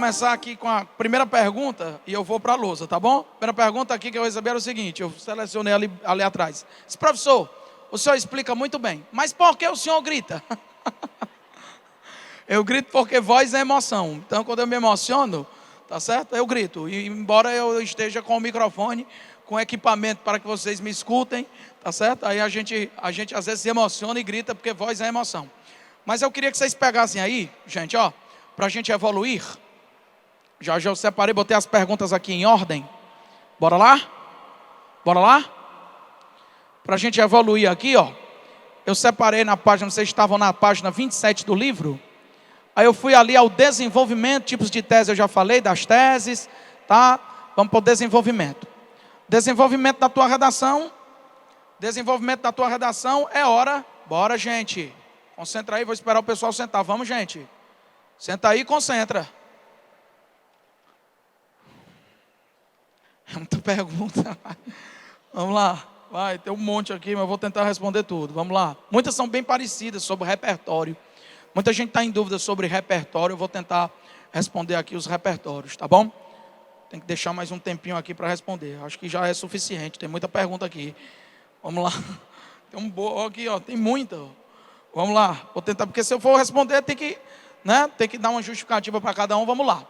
começar aqui com a primeira pergunta e eu vou para a lousa, tá bom? A primeira pergunta aqui que eu recebi era o seguinte, eu selecionei ali atrás. Esse professor, o senhor explica muito bem, mas por que o senhor grita? Eu grito porque voz é emoção. Então, quando eu me emociono, tá certo? Eu grito. E embora eu esteja com o microfone, com equipamento para que vocês me escutem, tá certo? Aí a gente às vezes se emociona e grita porque voz é emoção. Mas eu queria que vocês pegassem aí, gente, ó, para a gente evoluir. Já eu separei, botei as perguntas aqui em ordem. Bora lá? Bora lá? Para a gente evoluir aqui, ó. Eu separei na página, vocês estavam na página 27 do livro. Aí eu fui ali ao desenvolvimento, tipos de tese eu já falei, das teses, tá? Vamos para o desenvolvimento. Desenvolvimento da tua redação. Desenvolvimento da tua redação é hora. Bora, gente. Concentra aí, vou esperar o pessoal sentar. Vamos, gente. Senta aí e concentra. É muita pergunta. Vamos lá. Vai, tem um monte aqui, mas eu vou tentar responder tudo. Vamos lá. Muitas são bem parecidas sobre repertório. Muita gente está em dúvida sobre repertório. Eu vou tentar responder aqui os repertórios, tá bom? Tem que deixar mais um tempinho aqui para responder. Acho que já é suficiente. Tem muita pergunta aqui. Vamos lá. Tem um bom aqui, ó. Tem muita. Vamos lá. Vou tentar, porque se eu for responder, tem que dar uma justificativa para cada um. Vamos lá.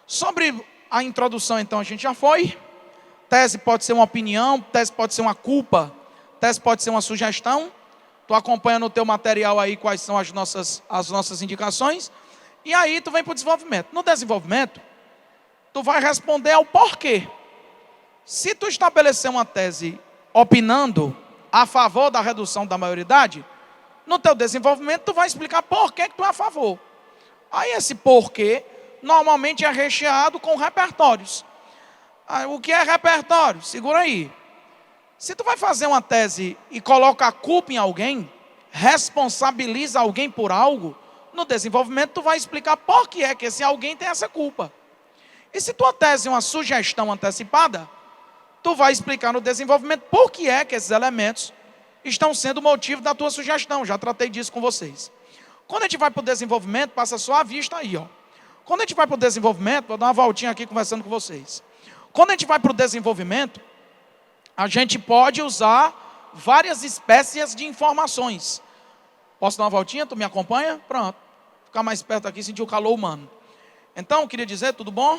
Sobre a introdução, então, a gente já foi. Tese pode ser uma opinião, tese pode ser uma culpa, tese pode ser uma sugestão. Tu acompanha no teu material aí quais são as nossas indicações. E aí tu vem para o desenvolvimento. No desenvolvimento, tu vai responder ao porquê. Se tu estabelecer uma tese opinando a favor da redução da maioridade, no teu desenvolvimento tu vai explicar por que tu é a favor. Aí esse porquê normalmente é recheado com repertórios. O que é repertório? Segura aí. Se tu vai fazer uma tese e coloca a culpa em alguém, responsabiliza alguém por algo, no desenvolvimento tu vai explicar por que é que esse alguém tem essa culpa. E se tua tese é uma sugestão antecipada, tu vai explicar no desenvolvimento por que é que esses elementos estão sendo motivo da tua sugestão. Já tratei disso com vocês. Quando a gente vai para o desenvolvimento, passa só a vista aí, ó. Quando a gente vai para o desenvolvimento, vou dar uma voltinha aqui conversando com vocês. Quando a gente vai para o desenvolvimento, a gente pode usar várias espécies de informações. Posso dar uma voltinha? Tu me acompanha? Pronto. Ficar mais perto aqui, sentir o calor humano. Então, eu queria dizer, tudo bom?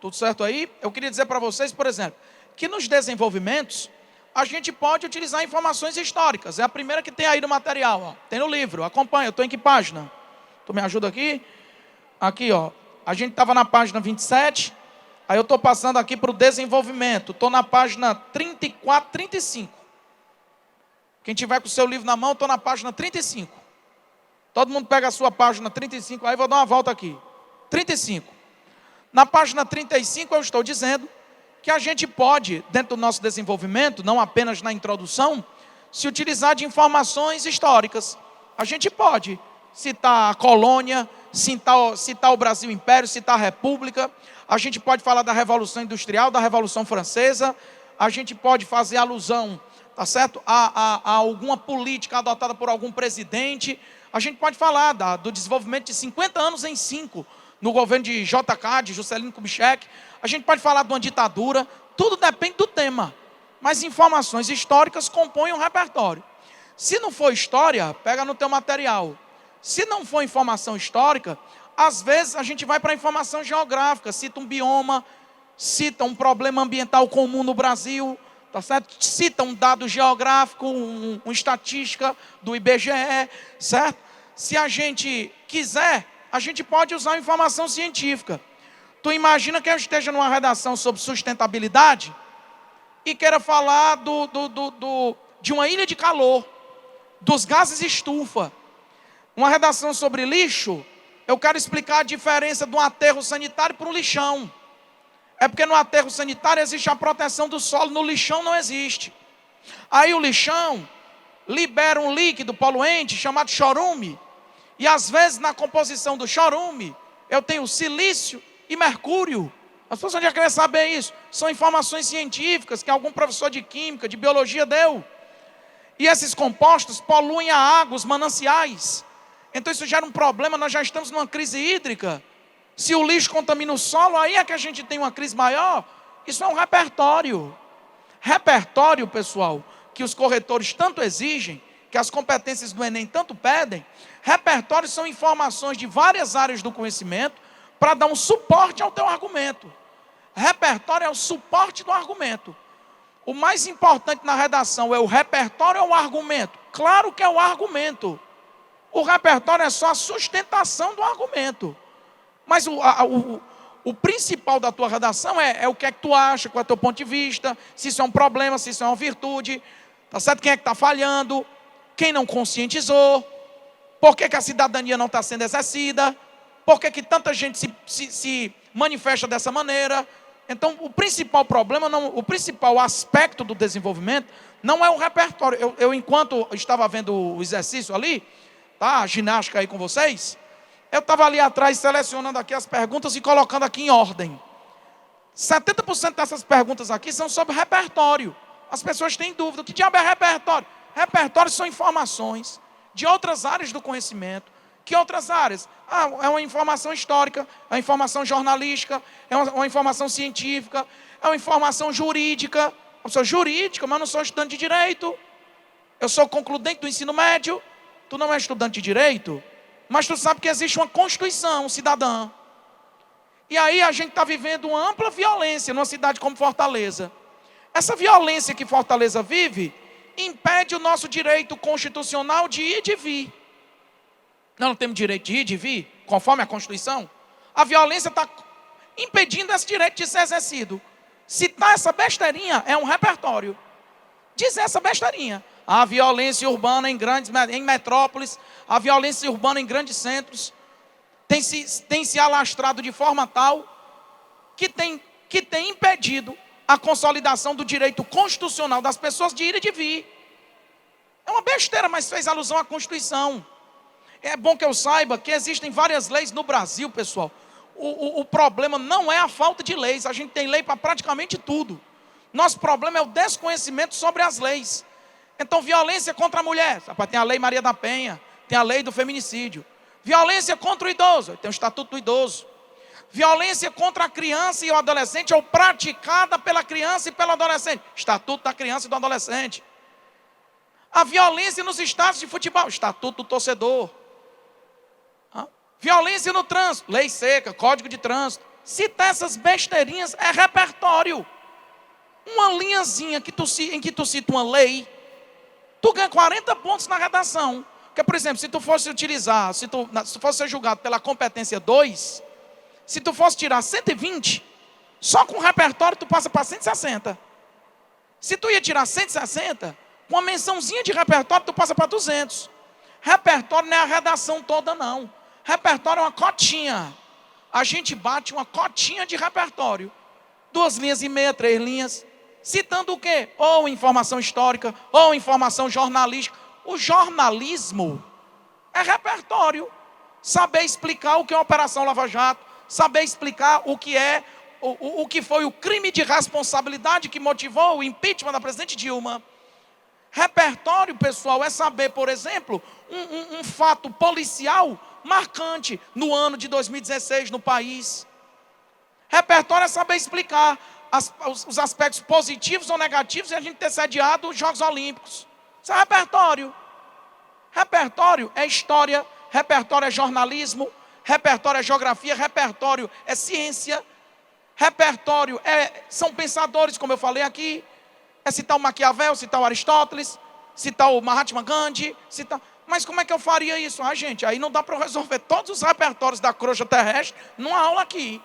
Tudo certo aí? Eu queria dizer para vocês, por exemplo, que nos desenvolvimentos, a gente pode utilizar informações históricas. É a primeira que tem aí no material, ó. Tem no livro, acompanha. Eu estou em que página? Tu me ajuda aqui? Aqui, ó. A gente estava na página 27. Aí eu estou passando aqui para o desenvolvimento. Estou na página 34, 35. Quem tiver com o seu livro na mão, estou na página 35. Todo mundo pega a sua página 35, aí vou dar uma volta aqui. 35. Na página 35 eu estou dizendo que a gente pode, dentro do nosso desenvolvimento, não apenas na introdução, se utilizar de informações históricas. A gente pode citar a colônia, citar o Brasil Império, citar a República. A gente pode falar da Revolução Industrial, da Revolução Francesa. A gente pode fazer alusão, tá certo, a alguma política adotada por algum presidente. A gente pode falar do desenvolvimento de 50 anos em 5, no governo de JK, de Juscelino Kubitschek. A gente pode falar de uma ditadura. Tudo depende do tema. Mas informações históricas compõem um repertório. Se não for história, pega no teu material. Se não for informação histórica, às vezes a gente vai para a informação geográfica, cita um bioma, cita um problema ambiental comum no Brasil, tá certo? Cita um dado geográfico, uma estatística do IBGE, certo? Se a gente quiser, a gente pode usar informação científica. Tu imagina que eu esteja numa redação sobre sustentabilidade e queira falar de uma ilha de calor, dos gases estufa. Uma redação sobre lixo, eu quero explicar a diferença de um aterro sanitário para um lixão. É porque no aterro sanitário existe a proteção do solo, no lixão não existe. Aí o lixão libera um líquido poluente chamado chorume. E às vezes na composição do chorume, eu tenho silício e mercúrio. As pessoas já querem saber isso. São informações científicas que algum professor de química, de biologia deu. E esses compostos poluem a água, os mananciais. Então isso gera um problema, nós já estamos numa crise hídrica. Se o lixo contamina o solo, aí é que a gente tem uma crise maior. Isso é um repertório. Repertório, pessoal, que os corretores tanto exigem, que as competências do Enem tanto pedem. Repertórios são informações de várias áreas do conhecimento para dar um suporte ao teu argumento. Repertório é o suporte do argumento. O mais importante na redação é o repertório ou o argumento? Claro que é o argumento. O repertório é só a sustentação do argumento. Mas o principal da tua redação é o que é que tu acha, qual é o teu ponto de vista, se isso é um problema, se isso é uma virtude, tá certo? Quem é que está falhando, quem não conscientizou, por que a cidadania não está sendo exercida, por que tanta gente se manifesta dessa maneira. Então, o principal problema, o principal aspecto do desenvolvimento não é o repertório. Eu enquanto estava vendo o exercício ali, tá, a ginástica aí com vocês, eu estava ali atrás selecionando aqui as perguntas e colocando aqui em ordem. 70% dessas perguntas aqui são sobre repertório. As pessoas têm dúvida. O que diabo é repertório? Repertório são informações de outras áreas do conhecimento. Que outras áreas? É uma informação histórica, é uma informação jornalística, é uma informação científica, é uma informação jurídica. Eu sou jurídica, mas não sou estudante de direito. Eu sou concludente do ensino médio. Tu não é estudante de direito, mas tu sabe que existe uma Constituição cidadã. E aí a gente está vivendo uma ampla violência numa cidade como Fortaleza. Essa violência que Fortaleza vive impede o nosso direito constitucional de ir e de vir. Nós não temos direito de ir e de vir, conforme a Constituição. A violência está impedindo esse direito de ser exercido. Citar essa besteirinha é um repertório. Dizer essa besteirinha. A violência urbana em metrópoles, a violência urbana em grandes centros, tem se alastrado de forma tal que tem impedido a consolidação do direito constitucional das pessoas de ir e de vir. É uma besteira, mas fez alusão à Constituição. É bom que eu saiba que existem várias leis no Brasil, pessoal. O problema não é a falta de leis. A gente tem lei para praticamente tudo. Nosso problema é o desconhecimento sobre as leis. Então, violência contra a mulher. Tem a lei Maria da Penha. Tem a lei do feminicídio. Violência contra o idoso. Tem o Estatuto do Idoso. Violência contra a criança e o adolescente ou praticada pela criança e pelo adolescente. Estatuto da criança e do adolescente. A violência nos estádios de futebol. Estatuto do torcedor. Violência no trânsito, lei seca, código de trânsito. Citar essas besteirinhas é repertório. Uma linhazinha em que tu cita uma lei, tu ganha 40 pontos na redação. Porque, por exemplo, se tu fosse utilizar, se tu fosse ser julgado pela competência 2, se tu fosse tirar 120, só com repertório tu passa para 160. Se tu ia tirar 160, com uma mençãozinha de repertório tu passa para 200. Repertório não é a redação toda, não. Repertório é uma cotinha. A gente bate uma cotinha de repertório. 2,5 linhas, 3 linhas. Citando o quê? Ou informação histórica, ou informação jornalística. O jornalismo é repertório. Saber explicar o que é a Operação Lava Jato. Saber explicar o que é, o que foi o crime de responsabilidade que motivou o impeachment da presidente Dilma. Repertório, pessoal, é saber, por exemplo, um fato policial marcante no ano de 2016 no país. Repertório é saber explicar os aspectos positivos ou negativos de a gente ter sediado os Jogos Olímpicos. Isso é repertório. Repertório é história, repertório é jornalismo, repertório é geografia, repertório é ciência, repertório são pensadores, como eu falei aqui. É citar o Maquiavel, citar o Aristóteles, citar o Mahatma Gandhi, Mas como é que eu faria isso? Gente, aí não dá para resolver todos os repertórios da crosta terrestre numa aula aqui.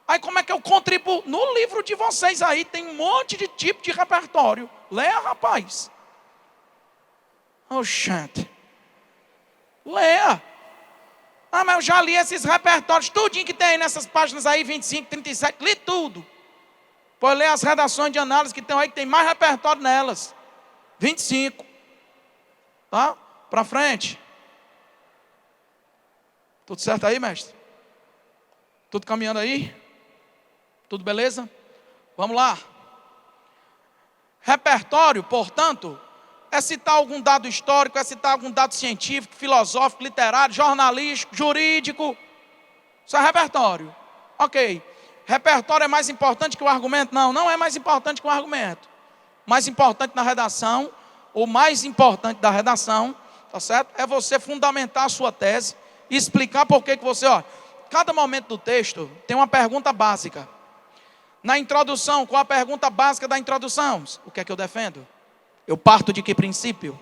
Aí como é que eu contribuo? No livro de vocês aí tem um monte de tipo de repertório. Leia, rapaz. Oxente. Leia. Mas eu já li esses repertórios, tudinho que tem aí nessas páginas aí, 25, 37, li tudo. Pode ler as redações de análise que tem aí, que tem mais repertório nelas. 25. Tá? Para frente. Tudo certo aí, mestre? Tudo caminhando aí? Tudo beleza? Vamos lá. Repertório, portanto, é citar algum dado histórico, é citar algum dado científico, filosófico, literário, jornalístico, jurídico. Isso é repertório. Ok. Repertório é mais importante que o argumento? Não, não é mais importante que o argumento. Mais importante na redação, o mais importante da redação, tá certo? É você fundamentar a sua tese e explicar por que você, cada momento do texto tem uma pergunta básica. Na introdução, qual a pergunta básica da introdução? O que é que eu defendo? Eu parto de que princípio?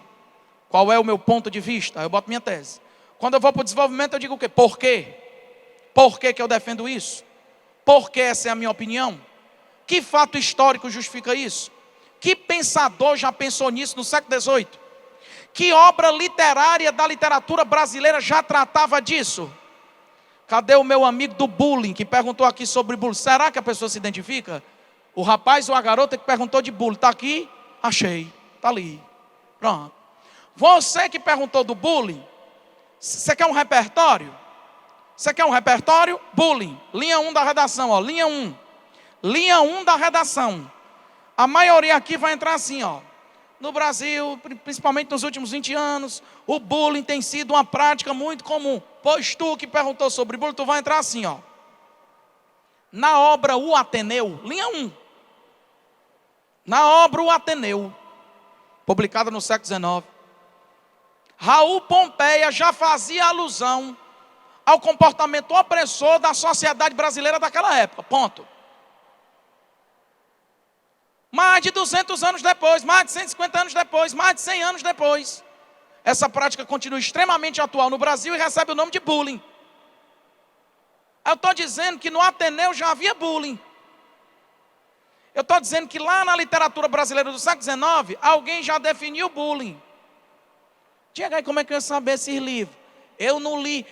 Qual é o meu ponto de vista? Eu boto minha tese. Quando eu vou para o desenvolvimento, eu digo o quê? Por quê? Por que eu defendo isso? Por que essa é a minha opinião? Que fato histórico justifica isso? Que pensador já pensou nisso no século XVIII? Que obra literária da literatura brasileira já tratava disso? Cadê o meu amigo do bullying, que perguntou aqui sobre bullying? Será que a pessoa se identifica? O rapaz ou a garota que perguntou de bullying, está aqui? Achei, está ali. Pronto. Você que perguntou do bullying, você quer um repertório? Você quer um repertório? Bullying. Linha 1 da redação, linha 1. Linha 1 da redação. A maioria aqui vai entrar assim, No Brasil, principalmente nos últimos 20 anos, o bullying tem sido uma prática muito comum. Pois tu que perguntou sobre bullying, tu vai entrar assim, Na obra O Ateneu, linha 1. Na obra O Ateneu, publicada no século XIX, Raul Pompeia já fazia alusão ao comportamento opressor da sociedade brasileira daquela época, ponto. Mais de 200 anos depois, mais de 150 anos depois, mais de 100 anos depois, essa prática continua extremamente atual no Brasil e recebe o nome de bullying. Eu estou dizendo que no Ateneu já havia bullying. Eu estou dizendo que lá na literatura brasileira do século XIX, alguém já definiu bullying. Diga aí como é que eu ia saber esses livros. Eu não li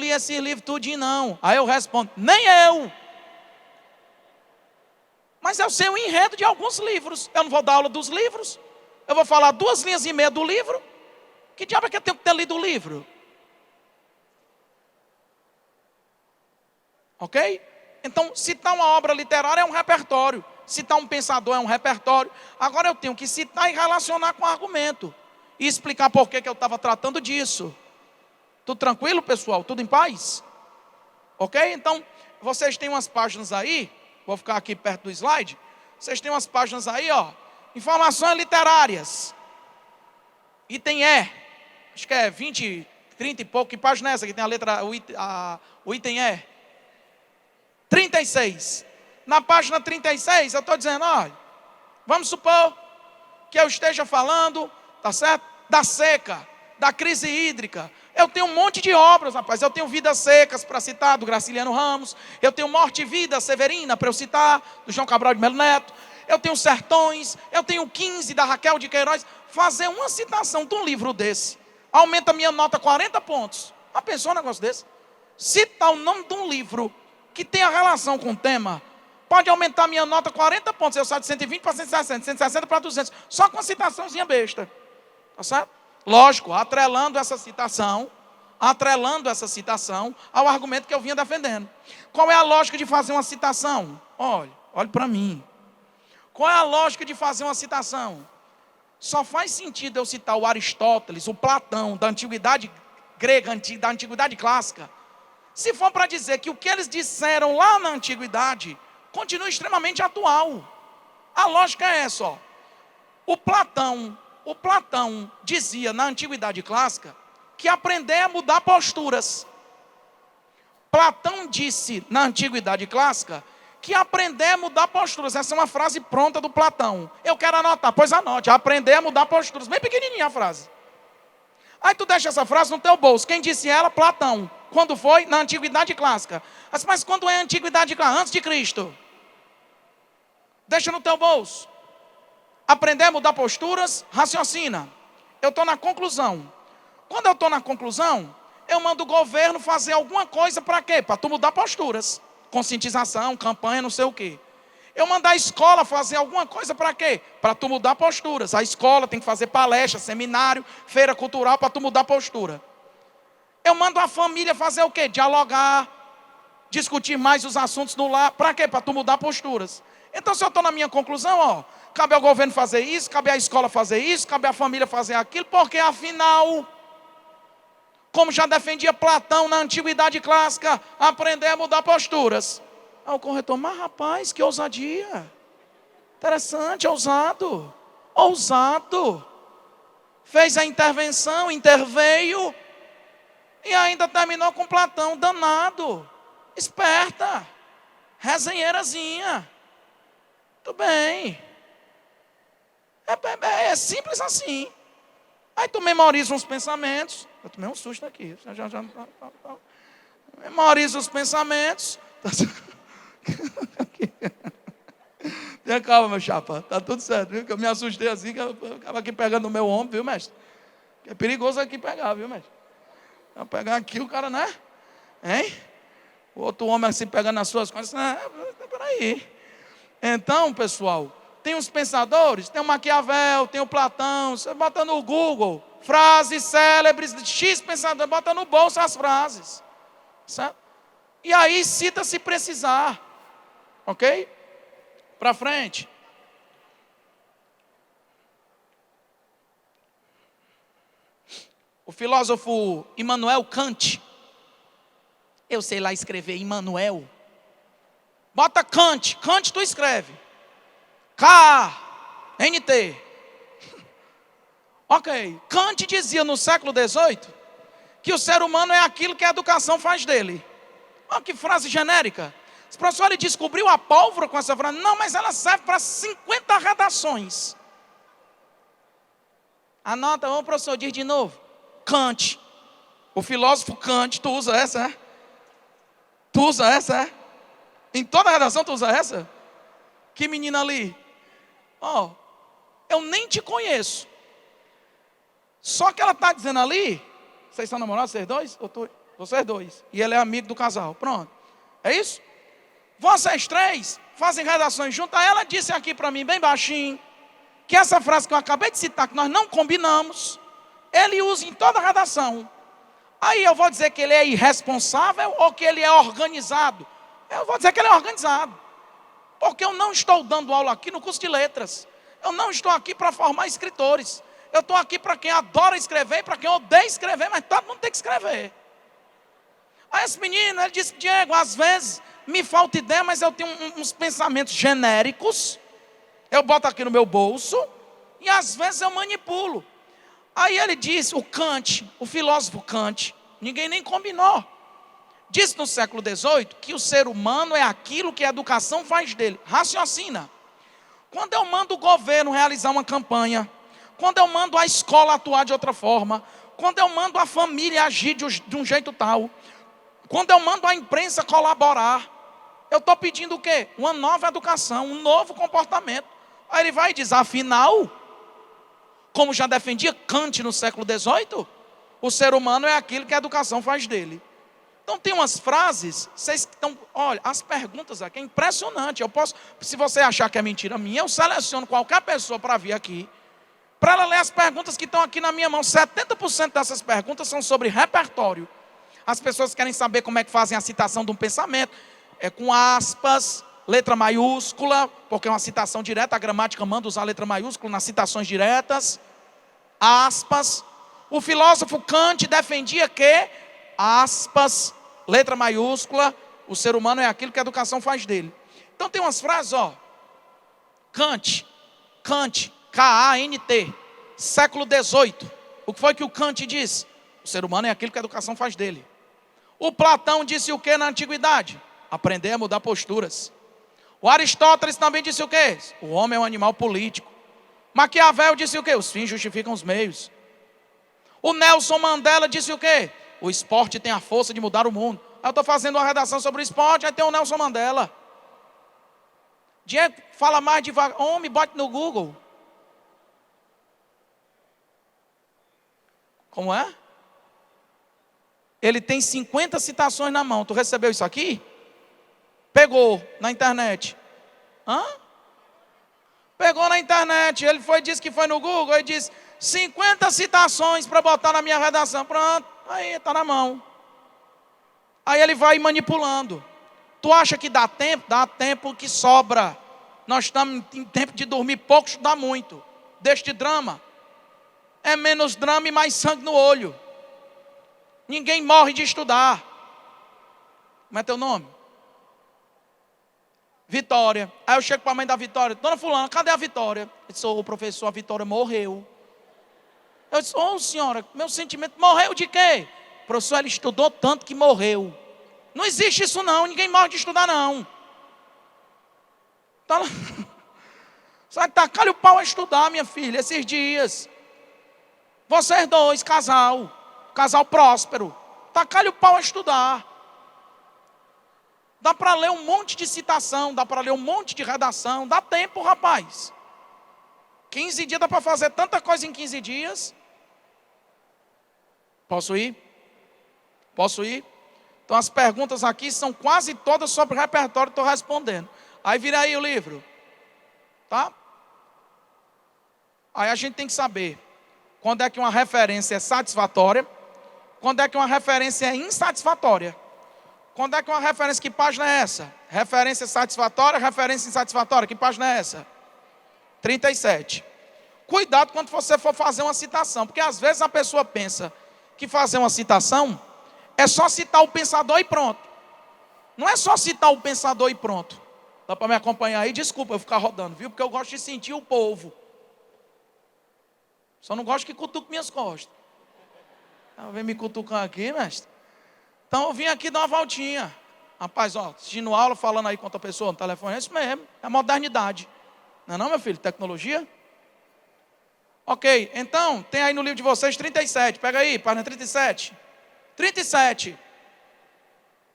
esses livros tudinho não. Aí eu respondo, nem eu. Mas eu sei o enredo de alguns livros. Eu não vou dar aula dos livros. Eu vou falar 2 linhas e meia do livro. Que diabo é que eu tenho que ter lido o livro? Ok? Então, citar uma obra literária é um repertório. Citar um pensador é um repertório. Agora eu tenho que citar e relacionar com o argumento. E explicar por que eu estava tratando disso. Tudo tranquilo, pessoal? Tudo em paz? Ok? Então, vocês têm umas páginas aí. Vou ficar aqui perto do slide. Vocês têm umas páginas aí, Informações literárias. Item E. Acho que é 20, 30 e pouco. Que página é essa que tem a letra, o item E? 36. Na página 36, eu estou dizendo, vamos supor que eu esteja falando, tá certo? Da seca, da crise hídrica. Eu tenho um monte de obras, rapaz. Eu tenho Vidas Secas para citar, do Graciliano Ramos. Eu tenho Morte e Vida Severina para eu citar, do João Cabral de Melo Neto. Eu tenho Sertões. Eu tenho 15 da Raquel de Queiroz. Fazer uma citação de um livro desse aumenta a minha nota 40 pontos. Já pensou um negócio desse? Citar o nome de um livro que tenha relação com o tema pode aumentar a minha nota 40 pontos. Eu saio de 120 para 160, 160 para 200. Só com uma citaçãozinha besta. Tá certo? Lógico, atrelando essa citação ao argumento que eu vinha defendendo. Qual é a lógica de fazer uma citação? Olhe para mim. Qual é a lógica de fazer uma citação? Só faz sentido eu citar o Aristóteles, o Platão, da antiguidade grega, da antiguidade clássica, se for para dizer que o que eles disseram lá na antiguidade continua extremamente atual. A lógica é essa, O Platão dizia na antiguidade clássica que aprender é mudar posturas. Platão disse na antiguidade clássica que aprender é mudar posturas. Essa é uma frase pronta do Platão. Eu quero anotar, pois anote. Aprender é mudar posturas. Bem pequenininha a frase. Aí tu deixa essa frase no teu bolso. Quem disse ela? Platão. Quando foi? Na antiguidade clássica. Mas quando é a antiguidade clássica? Antes de Cristo. Deixa no teu bolso. Aprender a mudar posturas, raciocina. Eu estou na conclusão. Quando eu estou na conclusão, eu mando o governo fazer alguma coisa para quê? Para tu mudar posturas. Conscientização, campanha, não sei o quê. Eu mando a escola fazer alguma coisa para quê? Para tu mudar posturas. A escola tem que fazer palestra, seminário, feira cultural para tu mudar postura. Eu mando a família fazer o quê? Dialogar, discutir mais os assuntos no lar. Para quê? Para tu mudar posturas. Então, se eu estou na minha conclusão, cabe ao governo fazer isso, cabe à escola fazer isso, cabe à família fazer aquilo, porque afinal, como já defendia Platão na antiguidade clássica, aprender a mudar posturas. Aí o corretor, mas rapaz, que ousadia. Interessante, ousado. Ousado. Fez a intervenção, interveio, e ainda terminou com Platão, danado. Esperta. Resenheirazinha. Tudo bem. É simples assim. Aí tu memoriza uns pensamentos. Eu tomei um susto aqui. Memoriza os pensamentos. Tenha calma, meu chapa. Tá tudo certo, viu? Que eu me assustei assim, que eu ficava aqui pegando no meu ombro, viu, mestre? Que é perigoso aqui pegar, viu, mestre? Eu pegar aqui, o cara, né? Hein? O outro homem assim pegando nas suas coisas. Peraí. Então, pessoal, tem os pensadores, tem o Maquiavel, tem o Platão. Você bota no Google, frases célebres de X pensador, bota no bolso as frases. Certo? E aí cita se precisar. Ok? Para frente. O filósofo Immanuel Kant. Eu sei lá escrever Immanuel. Bota Kant. Kant tu escreve. K-A-N-T. Ok. Kant dizia no século XVIII que o ser humano é aquilo que a educação faz dele. Olha que frase genérica. O professor, ele descobriu a pólvora com essa frase. Não, mas ela serve para 50 redações. Anota, o professor diz de novo. Kant. O filósofo Kant, tu usa essa, é? Tu usa essa, é? Em toda a redação tu usa essa? Que menina ali? Ó, eu nem te conheço. Só que ela está dizendo ali, vocês são namorados, vocês dois? Vocês dois. E ele é amigo do casal, pronto. É isso? Vocês três fazem redações juntas. Ela disse aqui para mim, bem baixinho, que essa frase que eu acabei de citar, que nós não combinamos, ele usa em toda a redação. Aí eu vou dizer que ele é irresponsável ou que ele é organizado? Eu vou dizer que ele é organizado. Porque eu não estou dando aula aqui no curso de letras. Eu não estou aqui para formar escritores. Eu estou aqui para quem adora escrever e para quem odeia escrever, mas todo mundo tem que escrever. Aí esse menino, ele disse, Diego, às vezes me falta ideia, mas eu tenho uns pensamentos genéricos. Eu boto aqui no meu bolso e às vezes eu manipulo. Aí ele disse, o Kant, o filósofo Kant, ninguém nem combinou. Disse no século XVIII que o ser humano é aquilo que a educação faz dele. Raciocina. Quando eu mando o governo realizar uma campanha, quando eu mando a escola atuar de outra forma, quando eu mando a família agir de um jeito tal, quando eu mando a imprensa colaborar, eu estou pedindo o quê? Uma nova educação, um novo comportamento. Aí ele vai e diz, afinal, como já defendia Kant no século XVIII, o ser humano é aquilo que a educação faz dele. Então tem umas frases, vocês estão, olha, as perguntas aqui é impressionante. Eu posso, se você achar que é mentira minha, eu seleciono qualquer pessoa para vir aqui, para ela ler as perguntas que estão aqui na minha mão. 70% dessas perguntas são sobre repertório. As pessoas querem saber como é que fazem a citação de um pensamento. É com aspas, letra maiúscula, porque é uma citação direta, a gramática manda usar letra maiúscula nas citações diretas. Aspas. O filósofo Kant defendia que aspas, letra maiúscula, o ser humano é aquilo que a educação faz dele. Então tem umas frases, ó. Kant, K-A-N-T, século XVIII. O que foi que o Kant disse? O ser humano é aquilo que a educação faz dele. O Platão disse o que na antiguidade? Aprender a mudar posturas. O Aristóteles também disse o que? O homem é um animal político. Maquiavel disse o que? Os fins justificam os meios. O Nelson Mandela disse o que? O esporte tem a força de mudar o mundo. Eu estou fazendo uma redação sobre o esporte, aí tem o Nelson Mandela. Diego, fala mais devagar. Homem, bote no Google. Como é? Ele tem 50 citações na mão. Tu recebeu isso aqui? Pegou na internet. Hã? Pegou na internet. Ele disse que foi no Google. Ele disse 50 citações para botar na minha redação. Pronto. Aí está na mão. Aí ele vai manipulando. Tu acha que dá tempo? Dá tempo que sobra. Nós estamos em tempo de dormir pouco, estudar muito. Deste drama. É menos drama e mais sangue no olho. Ninguém morre de estudar. Como é teu nome? Vitória. Aí eu chego para a mãe da Vitória: dona fulana, cadê a Vitória? Eu disse: ô professor, a Vitória morreu. Eu disse: ô senhora, meu sentimento, morreu de quê? Professor, ela estudou tanto que morreu. Não existe isso não, ninguém morre de estudar não. Tá lá. Sai tacar-lhe o pau a estudar, minha filha, esses dias. Vocês dois, casal próspero, tacar-lhe o pau a estudar. Dá para ler um monte de citação, dá para ler um monte de redação, dá tempo, rapaz. 15 dias dá para fazer tanta coisa em 15 dias. Posso ir? Posso ir? Então as perguntas aqui são quase todas sobre o repertório que estou respondendo. Aí vira aí o livro. Tá? Aí a gente tem que saber quando é que uma referência é satisfatória, quando é que uma referência é insatisfatória. Quando é que uma referência, que página é essa? Referência satisfatória, referência insatisfatória, que página é essa? 37. Cuidado quando você for fazer uma citação, porque às vezes a pessoa pensa que fazer uma citação é só citar o pensador e pronto. Não é só citar o pensador e pronto. Dá para me acompanhar aí? Desculpa eu ficar rodando, viu? Porque eu gosto de sentir o povo. Só não gosto que cutuque minhas costas. Vem me cutucando aqui, mestre. Então eu vim aqui dar uma voltinha. Rapaz, ó, assistindo aula, falando aí com outra pessoa no telefone, é isso mesmo, é modernidade. Não é não, meu filho? Tecnologia? Ok, então, tem aí no livro de vocês 37, pega aí, página 37. 37.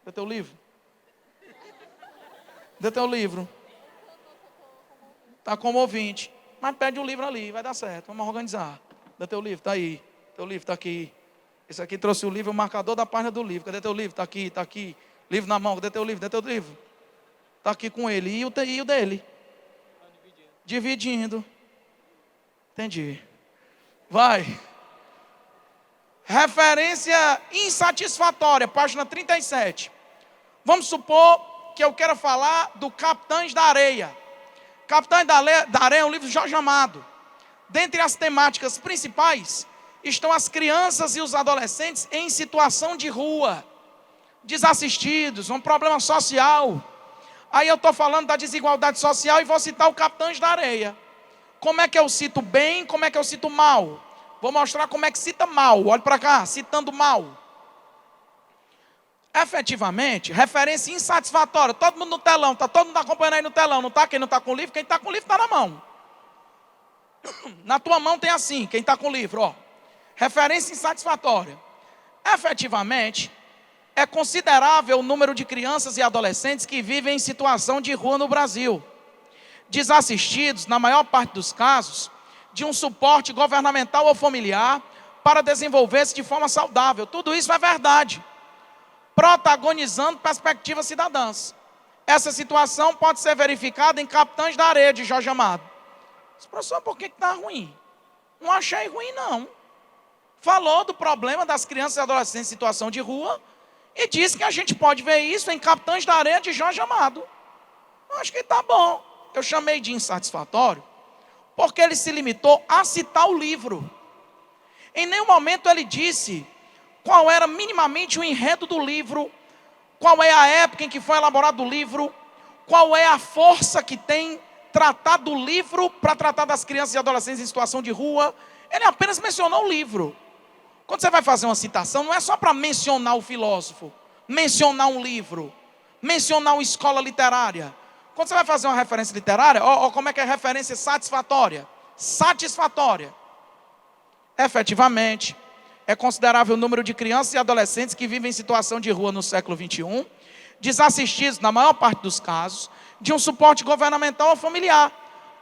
Cadê teu livro? Cadê teu livro? Está como ouvinte. Mas pede um livro ali, vai dar certo, vamos organizar. Cadê teu livro? Está aí. Teu livro está aqui. Esse aqui trouxe o livro, o marcador da página do livro. Cadê teu livro? Está aqui, está aqui. Livro na mão, cadê teu livro? Cadê teu livro? Está aqui com ele. E o dele? Dividindo. Entendi. Vai. Referência insatisfatória, página 37. Vamos supor que eu quero falar do Capitães da Areia. Capitães da Areia é um livro de Jorge Amado. Dentre as temáticas principais estão as crianças e os adolescentes em situação de rua, desassistidos, um problema social. Aí eu estou falando da desigualdade social e vou citar o Capitães da Areia. Como é que eu cito bem, como é que eu cito mal? Vou mostrar como é que cita mal. Olha para cá, citando mal. Efetivamente, referência insatisfatória. Todo mundo no telão, está todo mundo acompanhando aí no telão, não está? Quem não está com o livro, quem está com o livro está na mão. Na tua mão tem assim, quem está com o livro, ó. Referência insatisfatória. Efetivamente, é considerável o número de crianças e adolescentes que vivem em situação de rua no Brasil, desassistidos, na maior parte dos casos, de um suporte governamental ou familiar para desenvolver-se de forma saudável. Tudo isso é verdade. Protagonizando perspectivas cidadãs. Essa situação pode ser verificada em Capitães da Areia, de Jorge Amado. Professor, por que está ruim? Não achei ruim, não. Falou do problema das crianças e adolescentes em situação de rua e disse que a gente pode ver isso em Capitães da Areia, de Jorge Amado. Acho que está bom. Eu chamei de insatisfatório porque ele se limitou a citar o livro. Em nenhum momento ele disse qual era minimamente o enredo do livro, qual é a época em que foi elaborado o livro, qual é a força que tem tratar do livro para tratar das crianças e adolescentes em situação de rua. Ele apenas mencionou o livro. Quando você vai fazer uma citação, não é só para mencionar o filósofo, mencionar um livro, mencionar uma escola literária. Quando você vai fazer uma referência literária, como é que é referência satisfatória? Satisfatória. Efetivamente, é considerável o número de crianças e adolescentes que vivem em situação de rua no século XXI, desassistidos, na maior parte dos casos, de um suporte governamental ou familiar,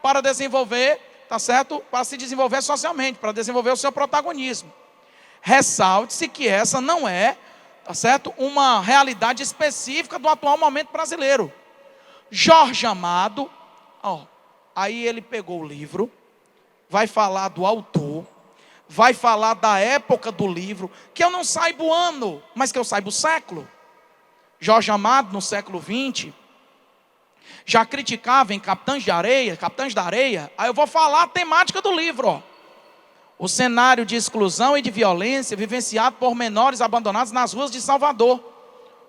para desenvolver, tá certo? Para se desenvolver socialmente, para desenvolver o seu protagonismo. Ressalte-se que essa não é, tá certo? Uma realidade específica do atual momento brasileiro. Jorge Amado, aí ele pegou o livro, vai falar do autor, vai falar da época do livro, que eu não saiba o ano, mas que eu saiba o século. Jorge Amado, no século XX, já criticava em Capitães da Areia, aí eu vou falar a temática do livro, o cenário de exclusão e de violência vivenciado por menores abandonados nas ruas de Salvador,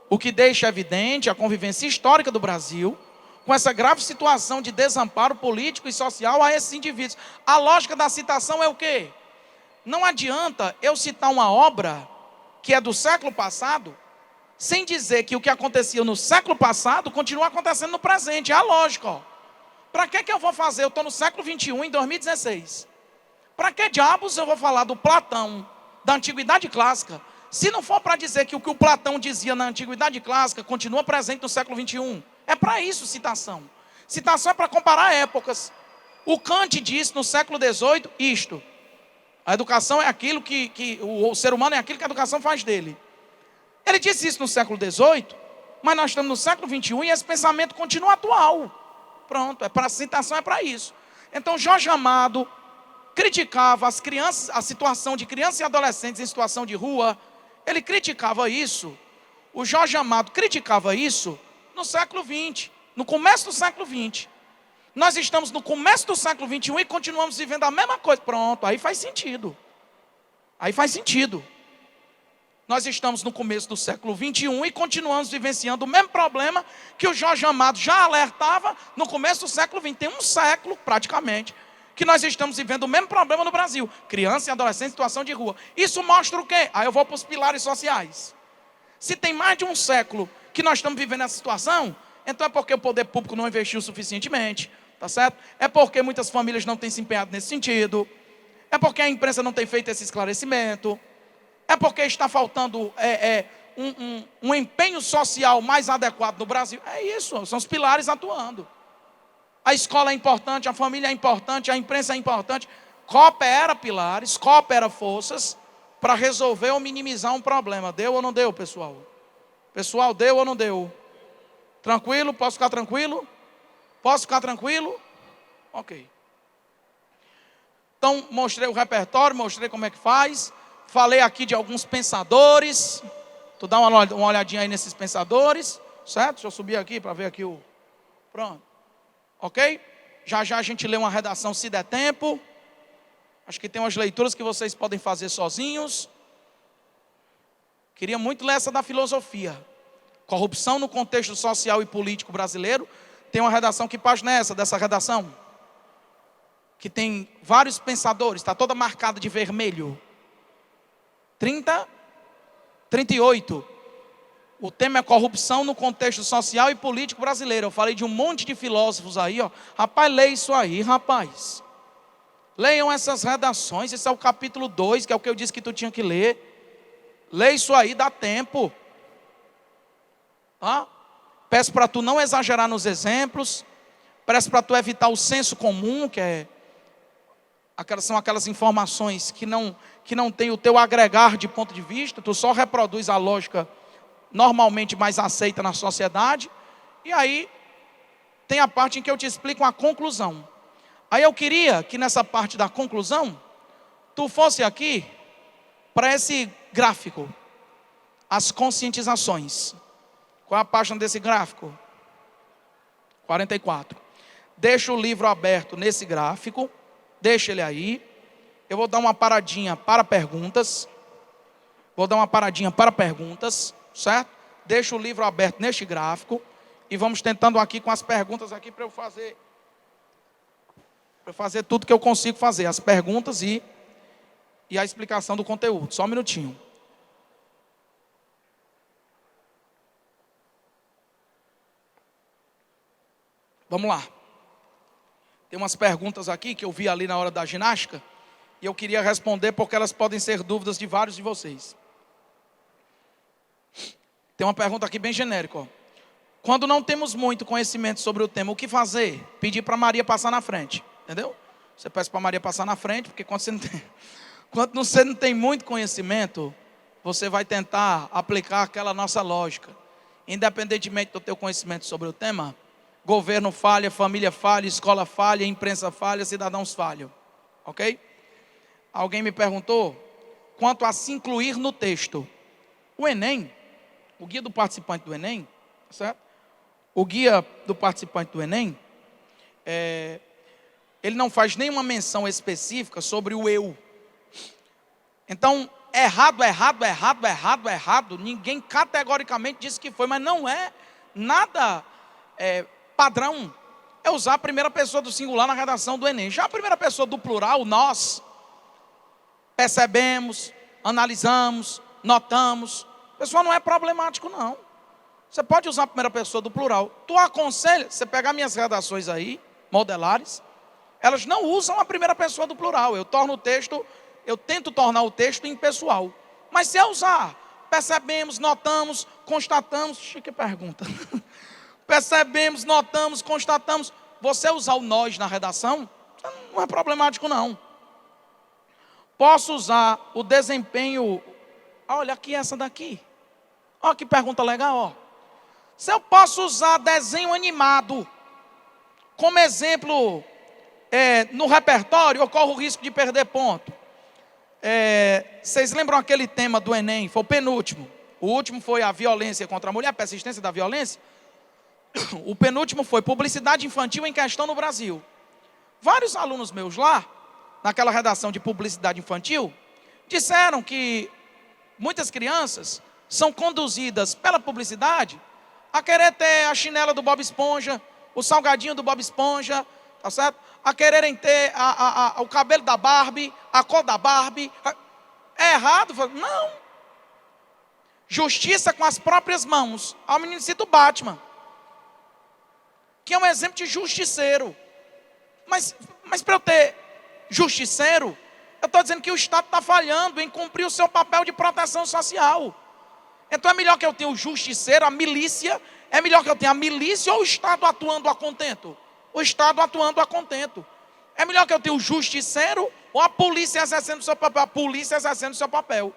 o que deixa evidente a convivência histórica do Brasil com essa grave situação de desamparo político e social a esses indivíduos. A lógica da citação é o quê? Não adianta eu citar uma obra que é do século passado, sem dizer que o que acontecia no século passado continua acontecendo no presente. É a lógica. Para que eu vou fazer? Eu estou no século 21, em 2016. Para que diabos eu vou falar do Platão, da Antiguidade Clássica, se não for para dizer que o Platão dizia na Antiguidade Clássica continua presente no século 21? É para isso citação. Citação é para comparar épocas. O Kant disse no século 18 isto. A educação é aquilo que o ser humano é aquilo que a educação faz dele. Ele disse isso no século 18, mas nós estamos no século 21 e esse pensamento continua atual. Pronto, a citação é para isso. Então Jorge Amado criticava as crianças, a situação de crianças e adolescentes em situação de rua. Ele criticava isso. O Jorge Amado criticava isso no século 20, no começo do século 20. Nós estamos no começo do século 21 e continuamos vivendo a mesma coisa. Pronto, aí faz sentido. Aí faz sentido. Nós estamos no começo do século 21 e continuamos vivenciando o mesmo problema que o Jorge Amado já alertava no começo do século 20. Tem um século, praticamente, que nós estamos vivendo o mesmo problema no Brasil. Criança e adolescente em situação de rua. Isso mostra o quê? Aí eu vou para os pilares sociais. Se tem mais de um século que nós estamos vivendo essa situação, então é porque o poder público não investiu suficientemente, tá certo? É porque muitas famílias não têm se empenhado nesse sentido. É porque a imprensa não tem feito esse esclarecimento. É porque está faltando um empenho social mais adequado no Brasil. É isso, são os pilares atuando. A escola é importante, a família é importante, a imprensa é importante. Coopera pilares, coopera forças para resolver ou minimizar um problema. Deu ou não deu, pessoal? Pessoal, deu ou não deu? Tranquilo? Posso ficar tranquilo? Posso ficar tranquilo? Ok. Então, mostrei o repertório, mostrei como é que faz. Falei aqui de alguns pensadores. Tu dá uma olhadinha aí nesses pensadores, certo? Deixa eu subir aqui para ver aqui o... Pronto. Ok? Já já a gente lê uma redação se der tempo. Acho que tem umas leituras que vocês podem fazer sozinhos. Queria muito ler essa da filosofia. Corrupção no contexto social e político brasileiro. Tem uma redação, que página é essa dessa redação? Que tem vários pensadores, está toda marcada de vermelho. 38. O tema é corrupção no contexto social e político brasileiro. Eu falei de um monte de filósofos aí, ó. Rapaz, leia isso aí, rapaz. Leiam essas redações, esse é o capítulo 2, que é o que eu disse que tu tinha que ler. Leia isso aí, dá tempo. Tá? Peço para tu não exagerar nos exemplos. Peço para tu evitar o senso comum, que são aquelas informações que não tem o teu agregar de ponto de vista. Tu só reproduz a lógica normalmente mais aceita na sociedade. E aí tem a parte em que eu te explico a conclusão. Aí eu queria que nessa parte da conclusão tu fosse aqui para esse gráfico, as conscientizações. Qual é a página desse gráfico? 44. Deixa o livro aberto nesse gráfico, deixa ele aí. Eu vou dar uma paradinha para perguntas. Certo? Deixa o livro aberto neste gráfico e vamos tentando aqui com as perguntas aqui para eu fazer tudo que eu consigo fazer, as perguntas e a explicação do conteúdo. Só um minutinho. Vamos lá. Tem umas perguntas aqui que eu vi ali na hora da ginástica e eu queria responder porque elas podem ser dúvidas de vários de vocês. Tem uma pergunta aqui bem genérica, ó. Quando não temos muito conhecimento sobre o tema, o que fazer? Pedir para Maria passar na frente, entendeu? Você pede para Maria passar na frente, porque quando você não tem muito conhecimento, você vai tentar aplicar aquela nossa lógica. Independentemente do teu conhecimento sobre o tema, governo falha, família falha, escola falha, imprensa falha, cidadãos falham. Ok? Alguém me perguntou quanto a se incluir no texto. O Enem, o guia do participante do Enem, certo? O guia do participante do Enem, ele não faz nenhuma menção específica sobre o eu. Então, errado, ninguém categoricamente disse que foi, mas não é nada padrão. É usar a primeira pessoa do singular na redação do Enem. Já a primeira pessoa do plural, nós, percebemos, analisamos, notamos. Pessoal, não é problemático não. Você pode usar a primeira pessoa do plural. Tu aconselha, você pegar minhas redações aí, modelares, elas não usam a primeira pessoa do plural. Eu tento tornar o texto impessoal. Mas se eu usar, percebemos, notamos, constatamos, chique pergunta. Percebemos, notamos, constatamos. Você usar o nós na redação, não é problemático não. Posso usar o desempenho. Olha aqui essa daqui. Olha que pergunta legal, ó. Se eu posso usar desenho animado como exemplo no repertório, eu corro o risco de perder ponto. Vocês lembram aquele tema do Enem? Foi o penúltimo. O último foi a violência contra a mulher, a persistência da violência. O penúltimo foi publicidade infantil em questão no Brasil. Vários alunos meus lá, naquela redação de publicidade infantil, disseram que muitas crianças são conduzidas pela publicidade a querer ter a chinela do Bob Esponja, o salgadinho do Bob Esponja, tá certo? A quererem ter o cabelo da Barbie, a cor da Barbie. É errado? Não. Justiça com as próprias mãos. O menino cita o Batman, que é um exemplo de justiceiro. Mas para eu ter justiceiro, eu estou dizendo que o Estado está falhando em cumprir o seu papel de proteção social. Então é melhor que eu tenha o justiceiro, a milícia. É melhor que eu tenha a milícia ou o Estado atuando a contento? O Estado atuando a contento. É melhor que eu tenha o justiceiro ou a polícia exercendo o seu papel? A polícia exercendo o seu papel.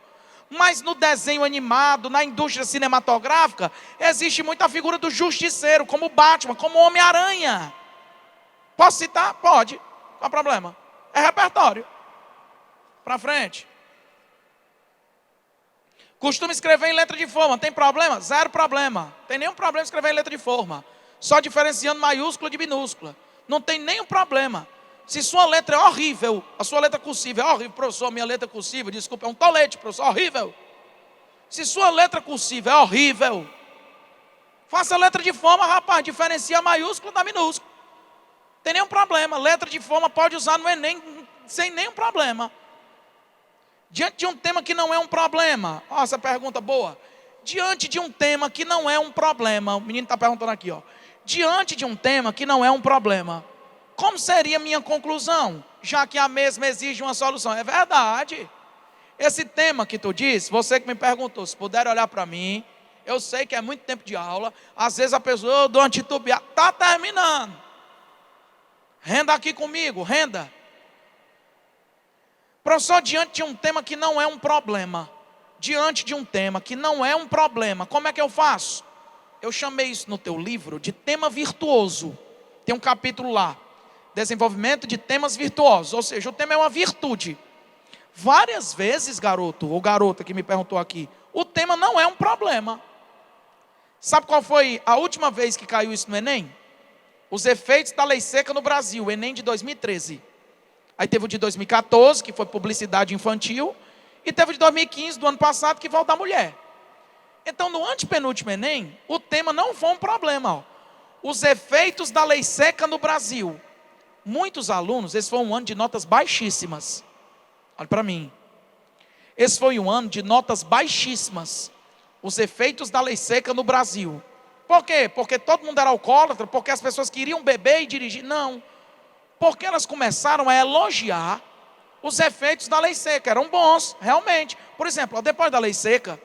Mas no desenho animado, na indústria cinematográfica, existe muita figura do justiceiro, como Batman, como Homem-Aranha. Posso citar? Pode. Qual é o problema? É repertório. Para frente. Costumo escrever em letra de forma. Tem problema? Zero problema. Tem nenhum problema escrever em letra de forma. Só diferenciando maiúscula de minúscula. Não tem nenhum problema. Se sua letra é horrível, a sua letra cursiva é horrível, professor, minha letra cursiva, desculpa, é um tolete, professor, horrível. Se sua letra cursiva é horrível, faça a letra de forma, rapaz, diferencia a maiúscula da minúscula. Não tem nenhum problema. Letra de forma pode usar no Enem sem nenhum problema. Diante de um tema que não é um problema. Ó, essa pergunta boa. Diante de um tema que não é um problema. O menino está perguntando aqui, ó. Diante de um tema que não é um problema, como seria a minha conclusão? Já que a mesma exige uma solução. É verdade. Esse tema que tu disse, você que me perguntou, se puder olhar para mim, eu sei que é muito tempo de aula. Às vezes a pessoa, eu dou uma titubeada. Está terminando. Renda aqui comigo, renda. Professor, diante de um tema que não é um problema, diante de um tema que não é um problema, como é que eu faço? Eu chamei isso no teu livro de tema virtuoso. Tem um capítulo lá, desenvolvimento de temas virtuosos, ou seja, o tema é uma virtude. Várias vezes, garoto ou garota que me perguntou aqui, o tema não é um problema. Sabe qual foi a última vez que caiu isso no Enem? Os efeitos da lei seca no Brasil, o Enem de 2013. Aí teve o de 2014, que foi publicidade infantil, e teve o de 2015, do ano passado, que foi o da mulher. Então, no antepenúltimo Enem, o tema não foi um problema. Ó. Os efeitos da lei seca no Brasil. Muitos alunos, esse foi um ano de notas baixíssimas. Olha para mim. Esse foi um ano de notas baixíssimas. Os efeitos da lei seca no Brasil. Por quê? Porque todo mundo era alcoólatra, porque as pessoas queriam beber e dirigir. Não. Porque elas começaram a elogiar os efeitos da lei seca. Eram bons, realmente. Por exemplo, depois da lei seca,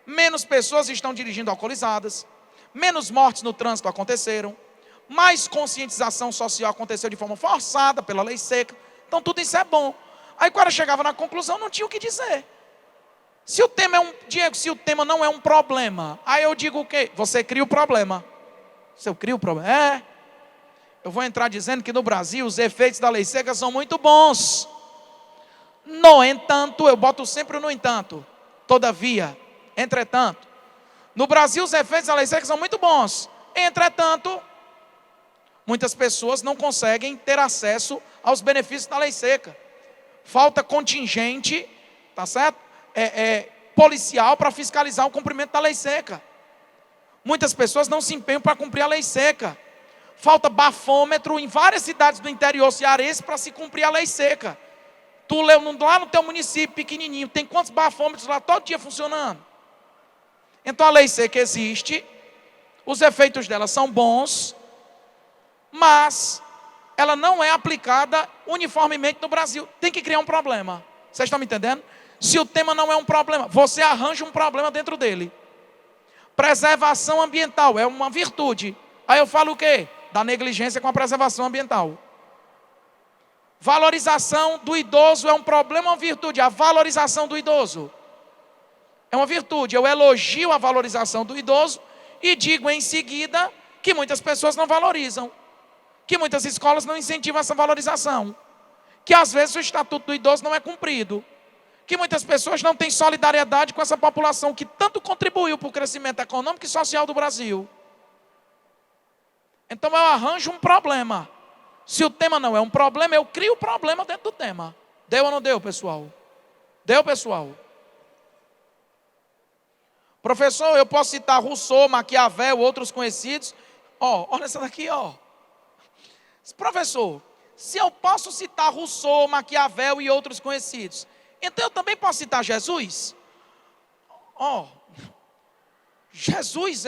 menos pessoas estão dirigindo alcoolizadas, menos mortes no trânsito aconteceram, mais conscientização social aconteceu de forma forçada pela lei seca. Então tudo isso é bom. Aí quando eu chegava na conclusão, não tinha o que dizer. Se o tema Diego, se o tema não é um problema, aí eu digo o quê? Você cria o problema. Se eu crio o problema, eu vou entrar dizendo que no Brasil os efeitos da lei seca são muito bons. No entanto, eu boto sempre no entanto. Todavia, entretanto, no Brasil os efeitos da lei seca são muito bons. Entretanto, muitas pessoas não conseguem ter acesso aos benefícios da lei seca. Falta contingente tá certo? Policial para fiscalizar o cumprimento da lei seca. Muitas pessoas não se empenham para cumprir a lei seca. Falta bafômetro em várias cidades do interior cearense para se cumprir a lei seca. Tu leu lá no teu município pequenininho, tem quantos bafômetros lá todo dia funcionando? Então a lei seca existe, os efeitos dela são bons, mas ela não é aplicada uniformemente no Brasil. Tem que criar um problema. Vocês estão me entendendo? Se o tema não é um problema, você arranja um problema dentro dele. Preservação ambiental é uma virtude. Aí eu falo o quê? Da negligência com a preservação ambiental. Valorização do idoso é um problema ou uma virtude? A valorização do idoso é uma virtude. Eu elogio a valorização do idoso e digo em seguida que muitas pessoas não valorizam, que muitas escolas não incentivam essa valorização, que às vezes o estatuto do idoso não é cumprido, que muitas pessoas não têm solidariedade com essa população que tanto contribuiu para o crescimento econômico e social do Brasil. Então eu arranjo um problema. Se o tema não é um problema, eu crio o problema dentro do tema. Deu ou não deu, pessoal? Deu, pessoal? Professor, eu posso citar Rousseau, Maquiavel, outros conhecidos. Olha essa daqui, Professor, se eu posso citar Rousseau, Maquiavel e outros conhecidos, então eu também posso citar Jesus? Jesus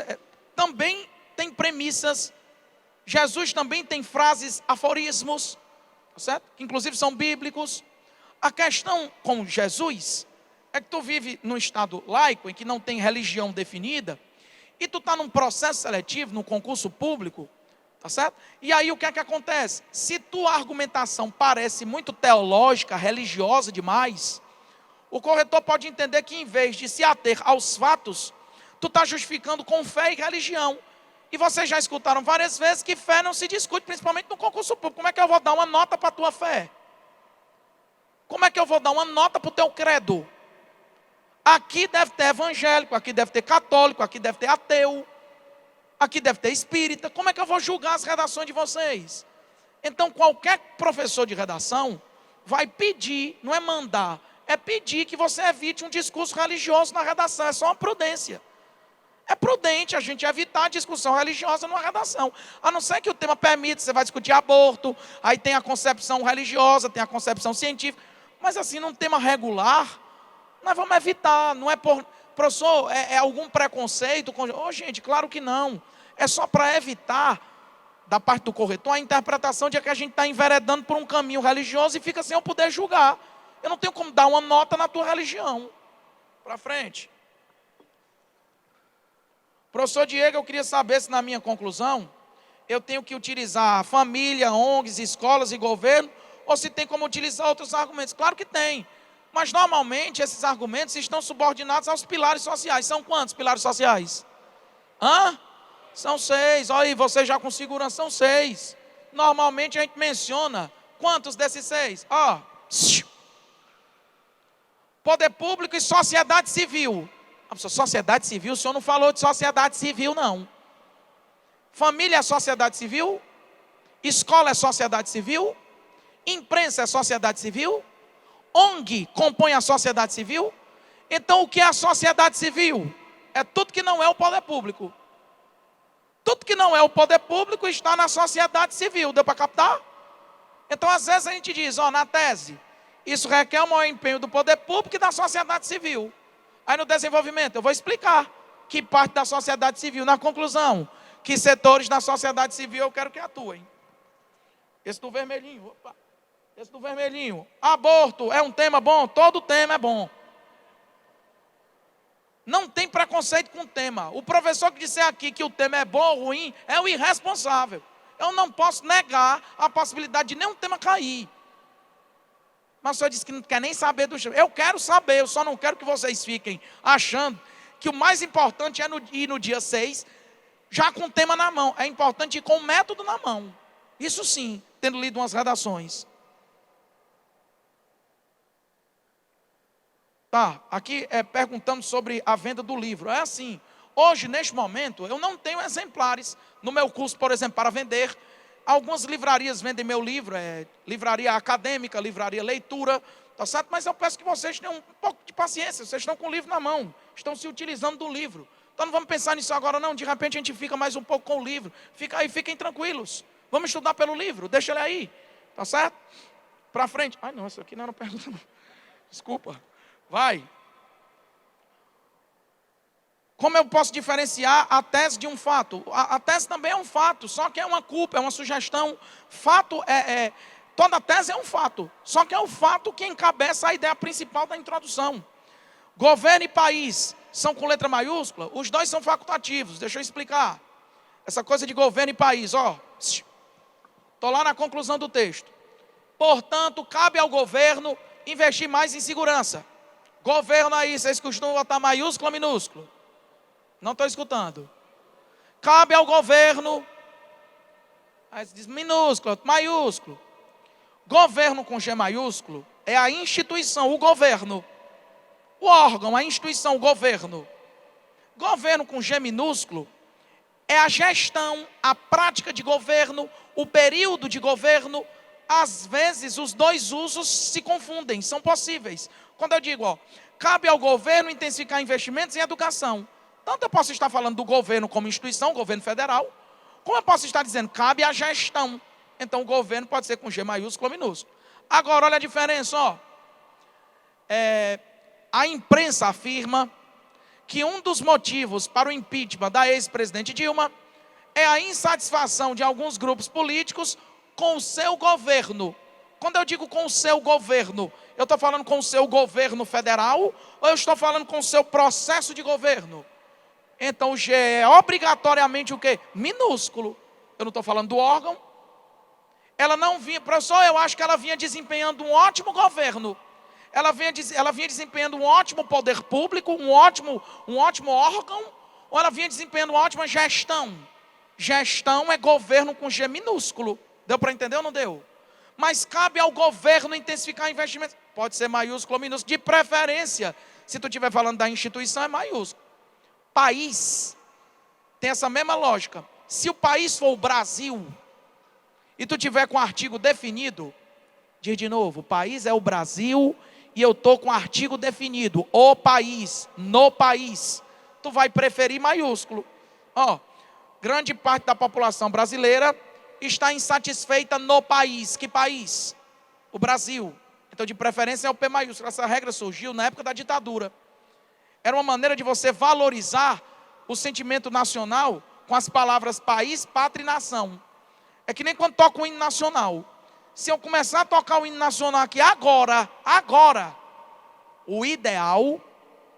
também tem premissas. Jesus também tem frases, aforismos, certo? Que inclusive são bíblicos. A questão com Jesus é que tu vive num estado laico, em que não tem religião definida, e tu está num processo seletivo, num concurso público, tá certo? E aí o que é que acontece? Se tua argumentação parece muito teológica, religiosa demais, o corretor pode entender que em vez de se ater aos fatos, tu está justificando com fé e religião. E vocês já escutaram várias vezes que fé não se discute, principalmente no concurso público. Como é que eu vou dar uma nota para a tua fé? Como é que eu vou dar uma nota para o teu credo? Aqui deve ter evangélico, aqui deve ter católico, aqui deve ter ateu, aqui deve ter espírita. Como é que eu vou julgar as redações de vocês? Então qualquer professor de redação vai pedir, não é mandar, é pedir que você evite um discurso religioso na redação. É só uma prudência. É prudente a gente evitar a discussão religiosa numa redação. A não ser que o tema permita, você vai discutir aborto, aí tem a concepção religiosa, tem a concepção científica. Mas assim, num tema regular, nós vamos evitar. Não é por... Professor, é algum preconceito? Gente, claro que não. É só para evitar, da parte do corretor, a interpretação de que a gente está enveredando por um caminho religioso e fica sem eu poder julgar. Eu não tenho como dar uma nota na tua religião. Para frente. Professor Diego, eu queria saber se na minha conclusão eu tenho que utilizar família, ONGs, escolas e governo, ou se tem como utilizar outros argumentos. Claro que tem, mas normalmente esses argumentos estão subordinados aos pilares sociais. São quantos pilares sociais? São 6, olha aí, você já com segurança, são 6. Normalmente a gente menciona quantos desses 6? Poder público e sociedade civil. Sociedade civil, o senhor não falou de sociedade civil, não. Família é sociedade civil? Escola é sociedade civil? Imprensa é sociedade civil? ONG compõe a sociedade civil? Então o que é a sociedade civil? É tudo que não é o poder público. Tudo que não é o poder público está na sociedade civil. Deu para captar? Então às vezes a gente diz, na tese, isso requer o maior empenho do poder público e da sociedade civil. Aí no desenvolvimento eu vou explicar que parte da sociedade civil. Na conclusão, que setores da sociedade civil eu quero que atuem. Esse do vermelhinho, esse do vermelhinho. Aborto é um tema bom? Todo tema é bom. Não tem preconceito com o tema. O professor que disser aqui que o tema é bom ou ruim é o irresponsável. Eu não posso negar a possibilidade de nenhum tema cair. Mas o senhor disse que não quer nem saber do chefe. Eu quero saber, eu só não quero que vocês fiquem achando que o mais importante é ir no dia 6, já com o tema na mão. É importante ir com o método na mão. Isso sim, tendo lido umas redações. Aqui perguntando sobre a venda do livro. É assim, hoje, neste momento, eu não tenho exemplares no meu curso, por exemplo, para vender. Algumas livrarias vendem meu livro, livraria acadêmica, livraria leitura, Tá certo? Mas eu peço que vocês tenham um pouco de paciência. Vocês estão com o livro na mão. Estão se utilizando do livro. Então não vamos pensar nisso agora não. De repente a gente fica mais um pouco com o livro. Fica aí, fiquem tranquilos. Vamos estudar pelo livro. Deixa ele aí. Tá certo? Para frente. Ai não, isso aqui não era pergunta não. Desculpa. Vai. Como eu posso diferenciar a tese de um fato? A tese também é um fato, só que é uma culpa, é uma sugestão. Fato toda tese é um fato, só que é o fato que encabeça a ideia principal da introdução. Governo e país são com letra maiúscula? Os dois são facultativos, deixa eu explicar. Essa coisa de governo e país, ó. Estou lá na conclusão do texto. Portanto, cabe ao governo investir mais em segurança. Governo aí, vocês costumam botar maiúsculo ou minúsculo? Não estou escutando. Cabe ao governo. Aí diz minúsculo, maiúsculo. Governo com G maiúsculo é a instituição, o governo. O órgão, a instituição, o governo. Governo com G minúsculo é a gestão, a prática de governo, o período de governo. Às vezes os dois usos se confundem, são possíveis. Quando eu digo, ó, cabe ao governo intensificar investimentos em educação. Tanto eu posso estar falando do governo como instituição, governo federal, como eu posso estar dizendo, cabe à gestão. Então o governo pode ser com G maiúsculo ou minúsculo. Agora, olha a diferença, ó. A imprensa afirma que um dos motivos para o impeachment da ex-presidente Dilma é a insatisfação de alguns grupos políticos com o seu governo. Quando eu digo com o seu governo, eu estou falando com o seu governo federal ou eu estou falando com o seu processo de governo? Então o G é obrigatoriamente o quê? Minúsculo. Eu não estou falando do órgão. Ela não vinha, professor, eu acho que ela vinha desempenhando um ótimo governo. Ela vinha desempenhando um ótimo poder público, um ótimo órgão, ou ela vinha desempenhando uma ótima gestão? Gestão é governo com G minúsculo. Deu para entender ou não deu? Mas cabe ao governo intensificar investimentos. Pode ser maiúsculo ou minúsculo. De preferência, se tu estiver falando da instituição, é maiúsculo. País tem essa mesma lógica. Se o país for o Brasil e tu tiver com o artigo definido, diz de novo, o país é o Brasil e eu estou com o artigo definido, o país, no país, tu vai preferir maiúsculo. Ó, grande parte da população brasileira está insatisfeita no país. Que país? O Brasil. Então de preferência é o P maiúsculo. Essa regra surgiu na época da ditadura. Era uma maneira de você valorizar o sentimento nacional com as palavras país, pátria e nação. É que nem quando toca o hino nacional. Se eu começar a tocar o hino nacional aqui agora, o ideal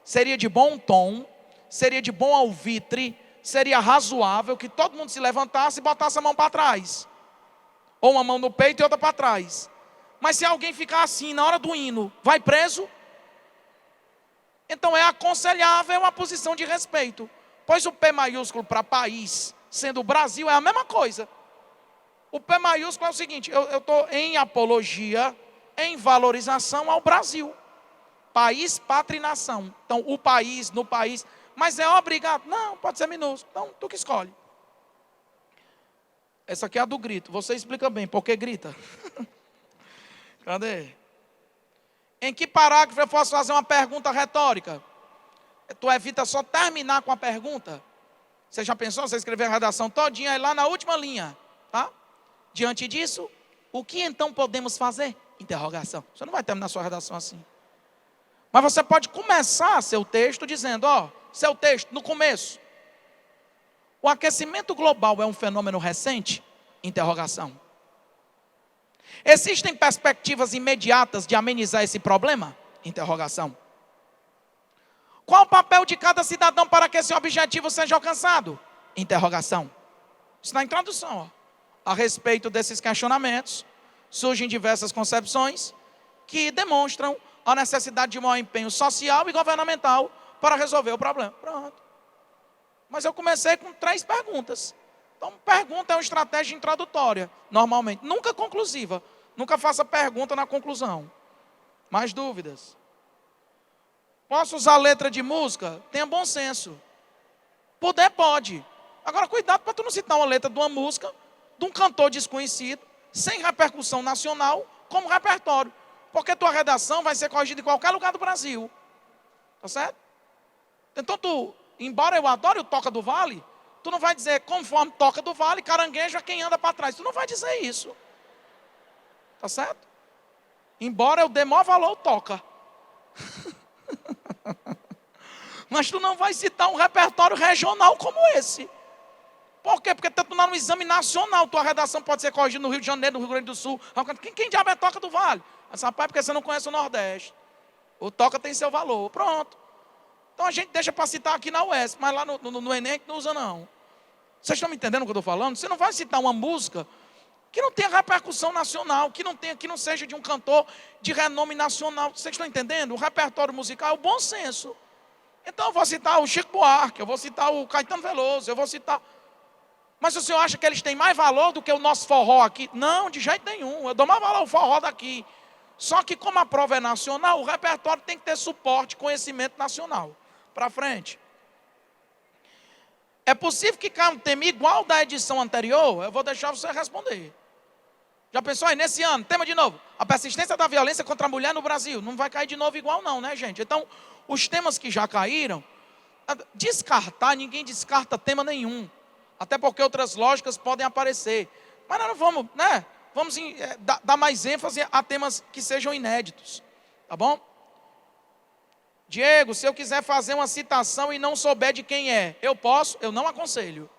seria de bom tom, seria de bom alvitre, seria razoável que todo mundo se levantasse e botasse a mão para trás. Ou uma mão no peito e outra para trás. Mas se alguém ficar assim na hora do hino, vai preso? Então é aconselhável uma posição de respeito. Pois o P maiúsculo para país, sendo o Brasil, é a mesma coisa. O P maiúsculo é o seguinte, eu estou em apologia, em valorização ao Brasil. País, pátria e nação. Então o país, no país, mas é obrigado? Não, pode ser minúsculo. Então tu que escolhe. Essa aqui é a do grito. Você explica bem, por que grita? Cadê? Em que parágrafo eu posso fazer uma pergunta retórica? Tu evita só terminar com a pergunta. Você já pensou? Você escrever a redação todinha aí lá na última linha, tá? Diante disso, o que então podemos fazer? Interrogação. Você não vai terminar sua redação assim. Mas você pode começar seu texto dizendo, ó, seu texto no começo. O aquecimento global é um fenômeno recente? Interrogação. Existem perspectivas imediatas de amenizar esse problema? Interrogação. Qual o papel de cada cidadão para que esse objetivo seja alcançado? Interrogação. Isso na introdução. Ó. A respeito desses questionamentos, surgem diversas concepções que demonstram a necessidade de um maior empenho social e governamental para resolver o problema. Pronto. Mas eu comecei com 3 perguntas. Então, pergunta é uma estratégia introdutória, normalmente. Nunca conclusiva. Nunca faça pergunta na conclusão. Mais dúvidas? Posso usar letra de música? Tenha bom senso. Puder, pode. Agora, cuidado para tu não citar uma letra de uma música, de um cantor desconhecido, sem repercussão nacional, como repertório. Porque tua redação vai ser corrigida em qualquer lugar do Brasil. Tá certo? Então embora eu adore o Toca do Vale, tu não vai dizer conforme Toca do Vale, caranguejo é quem anda para trás. Tu não vai dizer isso. Tá certo? Embora eu dê maior valor ao Toca. Mas tu não vai citar um repertório regional como esse. Por quê? Porque tu está no exame nacional. Tua redação pode ser corrigida no Rio de Janeiro, no Rio Grande do Sul. Quem diabo é Toca do Vale? Mas rapaz, porque você não conhece o Nordeste. O Toca tem seu valor. Pronto. Então a gente deixa para citar aqui na UES, mas lá no Enem é que não usa não. Vocês estão me entendendo o que eu estou falando? Você não vai citar uma música que não tenha repercussão nacional, que não seja de um cantor de renome nacional. Vocês estão entendendo? O repertório musical é o bom senso. Então eu vou citar o Chico Buarque, eu vou citar o Caetano Veloso, eu vou citar... Mas o senhor acha que eles têm mais valor do que o nosso forró aqui? Não, de jeito nenhum. Eu dou mais valor ao forró daqui. Só que como a prova é nacional, o repertório tem que ter suporte, conhecimento nacional. Para frente. É possível que caia um tema igual da edição anterior? Eu vou deixar você responder. Já pensou aí, nesse ano, tema de novo, a persistência da violência contra a mulher no Brasil. Não vai cair de novo igual não, né, gente? Então, os temas que já caíram, descartar, ninguém descarta tema nenhum. Até porque outras lógicas podem aparecer. Mas nós não vamos, né? Vamos dar mais ênfase a temas que sejam inéditos. Tá bom? Diego, se eu quiser fazer uma citação e não souber de quem é, eu posso? Eu não aconselho.